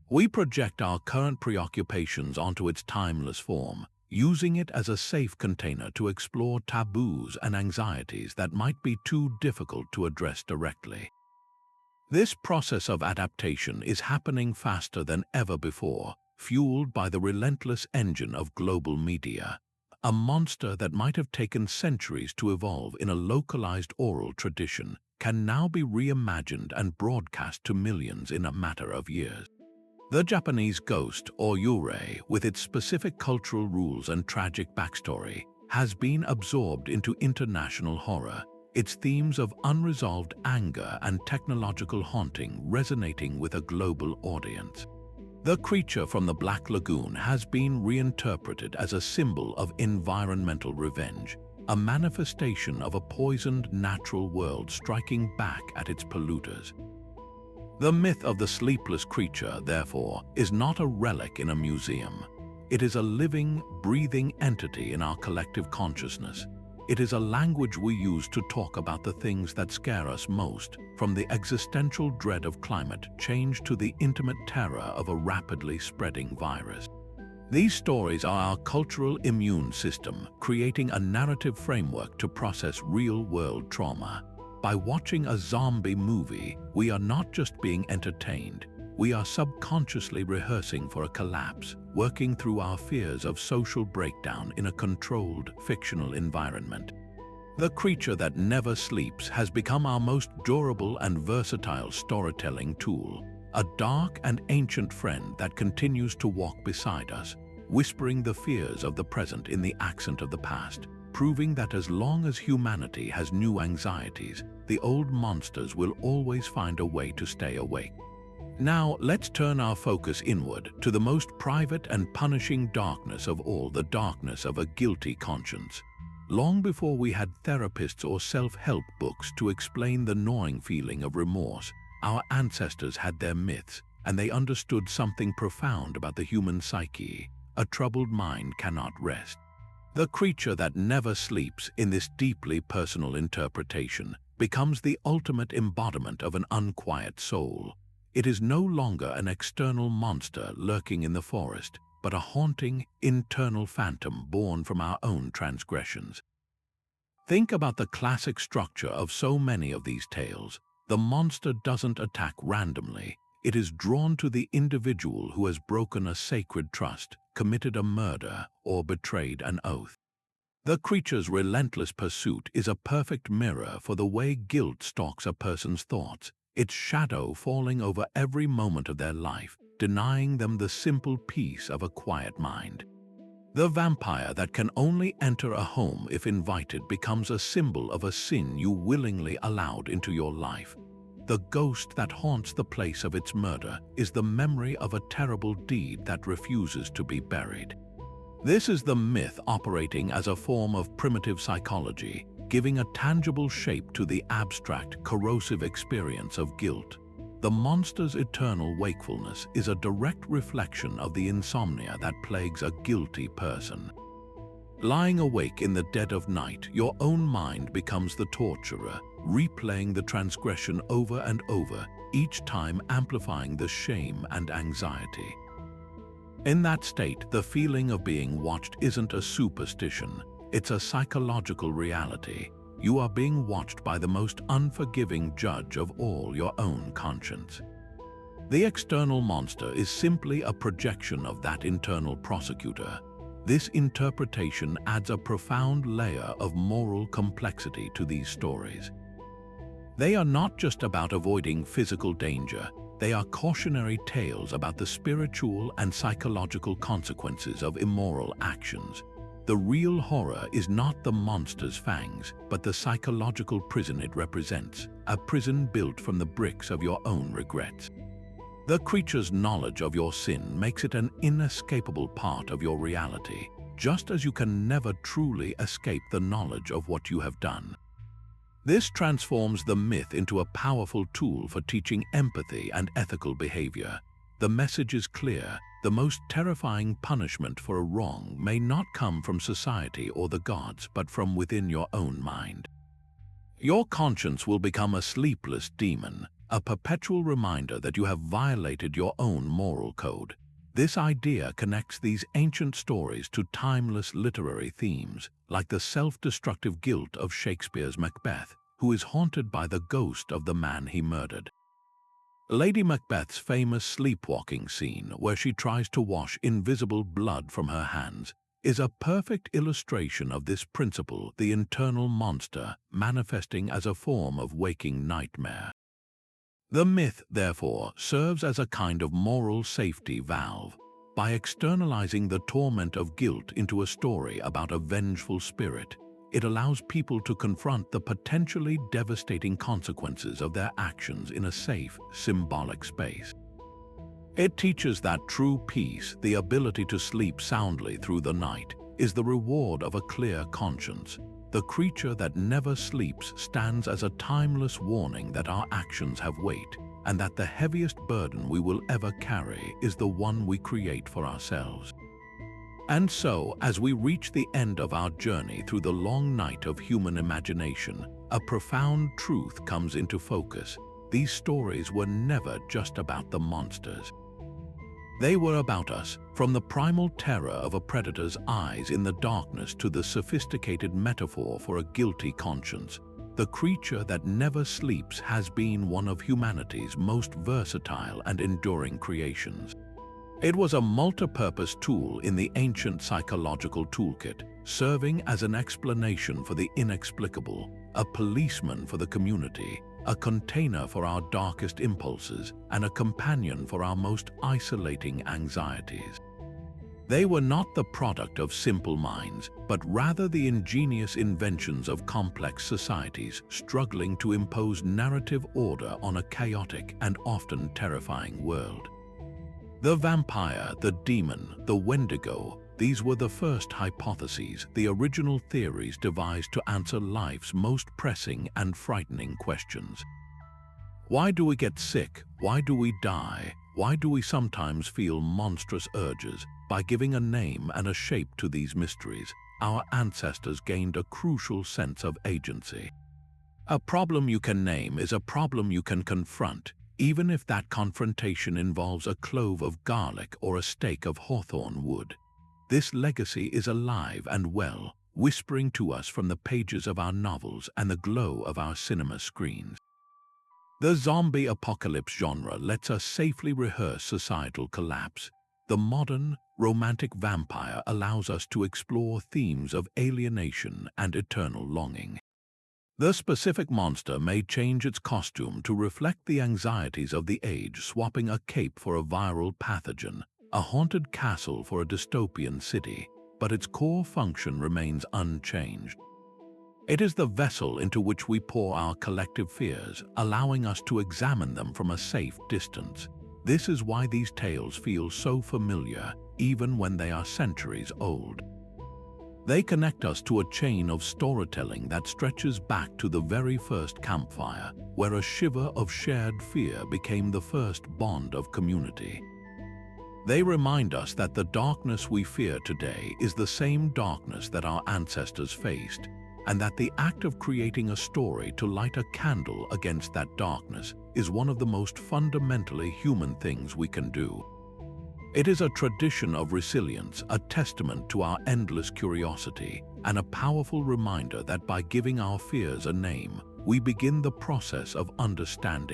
We project our current preoccupations onto its timeless form, using it as a safe container to explore taboos and anxieties that might be too difficult to address directly. This process of adaptation is happening faster than ever before, fueled by the relentless engine of global media. A monster that might have taken centuries to evolve in a localized oral tradition can now be reimagined and broadcast to millions in a matter of years. The Japanese ghost, or yurei, with its specific cultural rules and tragic backstory, has been absorbed into international horror, its themes of unresolved anger and technological haunting resonating with a global audience. The creature from the Black Lagoon has been reinterpreted as a symbol of environmental revenge, a manifestation of a poisoned natural world striking back at its polluters. The myth of the sleepless creature, therefore, is not a relic in a museum. It is a living, breathing entity in our collective consciousness. It is a language we use to talk about the things that scare us most, from the existential dread of climate change to the intimate terror of a rapidly spreading virus. These stories are our cultural immune system, creating a narrative framework to process real-world trauma. By watching a zombie movie, we are not just being entertained, we are subconsciously rehearsing for a collapse, working through our fears of social breakdown in a controlled, fictional environment. The creature that never sleeps has become our most durable and versatile storytelling tool, a dark and ancient friend that continues to walk beside us, whispering the fears of the present in the accent of the past, proving that as long as humanity has new anxieties, the old monsters will always find a way to stay awake. Now, let's turn our focus inward to the most private and punishing darkness of all, the darkness of a guilty conscience. Long before we had therapists or self-help books to explain the gnawing feeling of remorse, our ancestors had their myths, and they understood something profound about the human psyche. A troubled mind cannot rest. The creature that never sleeps, in this deeply personal interpretation, becomes the ultimate embodiment of an unquiet soul. It is no longer an external monster lurking in the forest, but a haunting, internal phantom born from our own transgressions. Think about the classic structure of so many of these tales. The monster doesn't attack randomly. It is drawn to the individual who has broken a sacred trust, committed a murder, or betrayed an oath. The creature's relentless pursuit is a perfect mirror for the way guilt stalks a person's thoughts, its shadow falling over every moment of their life, denying them the simple peace of a quiet mind. The vampire that can only enter a home if invited becomes a symbol of a sin you willingly allowed into your life. The ghost that haunts the place of its murder is the memory of a terrible deed that refuses to be buried. This is the myth operating as a form of primitive psychology, giving a tangible shape to the abstract, corrosive experience of guilt. The monster's eternal wakefulness is a direct reflection of the insomnia that plagues a guilty person. Lying awake in the dead of night, your own mind becomes the torturer, replaying the transgression over and over, each time amplifying the shame and anxiety. In that state, the feeling of being watched isn't a superstition, it's a psychological reality. You are being watched by the most unforgiving judge of all, your own conscience. The external monster is simply a projection of that internal prosecutor. This interpretation adds a profound layer of moral complexity to these stories. They are not just about avoiding physical danger, they are cautionary tales about the spiritual and psychological consequences of immoral actions. The real horror is not the monster's fangs, but the psychological prison it represents, a prison built from the bricks of your own regrets. The creature's knowledge of your sin makes it an inescapable part of your reality, just as you can never truly escape the knowledge of what you have done. This transforms the myth into a powerful tool for teaching empathy and ethical behavior. The message is clear: the most terrifying punishment for a wrong may not come from society or the gods, but from within your own mind. Your conscience will become a sleepless demon, a perpetual reminder that you have violated your own moral code. This idea connects these ancient stories to timeless literary themes, like the self-destructive guilt of Shakespeare's Macbeth, who is haunted by the ghost of the man he murdered. Lady Macbeth's famous sleepwalking scene, where she tries to wash invisible blood from her hands, is a perfect illustration of this principle, the internal monster manifesting as a form of waking nightmare. The myth, therefore, serves as a kind of moral safety valve. By externalizing the torment of guilt into a story about a vengeful spirit, it allows people to confront the potentially devastating consequences of their actions in a safe, symbolic space. It teaches that true peace, the ability to sleep soundly through the night, is the reward of a clear conscience. The creature that never sleeps stands as a timeless warning that our actions have weight, and that the heaviest burden we will ever carry is the one we create for ourselves. And so, as we reach the end of our journey through the long night of human imagination, a profound truth comes into focus. These stories were never just about the monsters. They were about us, from the primal terror of a predator's eyes in the darkness to the sophisticated metaphor for a guilty conscience. The creature that never sleeps has been one of humanity's most versatile and enduring creations. It was a multi-purpose tool in the ancient psychological toolkit, serving as an explanation for the inexplicable, a policeman for the community, a container for our darkest impulses, and a companion for our most isolating anxieties. They were not the product of simple minds, but rather the ingenious inventions of complex societies struggling to impose narrative order on a chaotic and often terrifying world. The vampire, the demon, the Wendigo, these were the first hypotheses, the original theories devised to answer life's most pressing and frightening questions. Why do we get sick? Why do we die? Why do we sometimes feel monstrous urges? By giving a name and a shape to these mysteries, our ancestors gained a crucial sense of agency. A problem you can name is a problem you can confront, even if that confrontation involves a clove of garlic or a stake of hawthorn wood. This legacy is alive and well, whispering to us from the pages of our novels and the glow of our cinema screens. The zombie apocalypse genre lets us safely rehearse societal collapse. The modern, romantic vampire allows us to explore themes of alienation and eternal longing. The specific monster may change its costume to reflect the anxieties of the age, swapping a cape for a viral pathogen, a haunted castle for a dystopian city, but its core function remains unchanged. It is the vessel into which we pour our collective fears, allowing us to examine them from a safe distance. This is why these tales feel so familiar, even when they are centuries old. They connect us to a chain of storytelling that stretches back to the very first campfire, where a shiver of shared fear became the first bond of community. They remind us that the darkness we fear today is the same darkness that our ancestors faced, and that the act of creating a story to light a candle against that darkness is one of the most fundamentally human things we can do. It is a tradition of resilience, a testament to our endless curiosity, and a powerful reminder that by giving our fears a name, we begin the process of understanding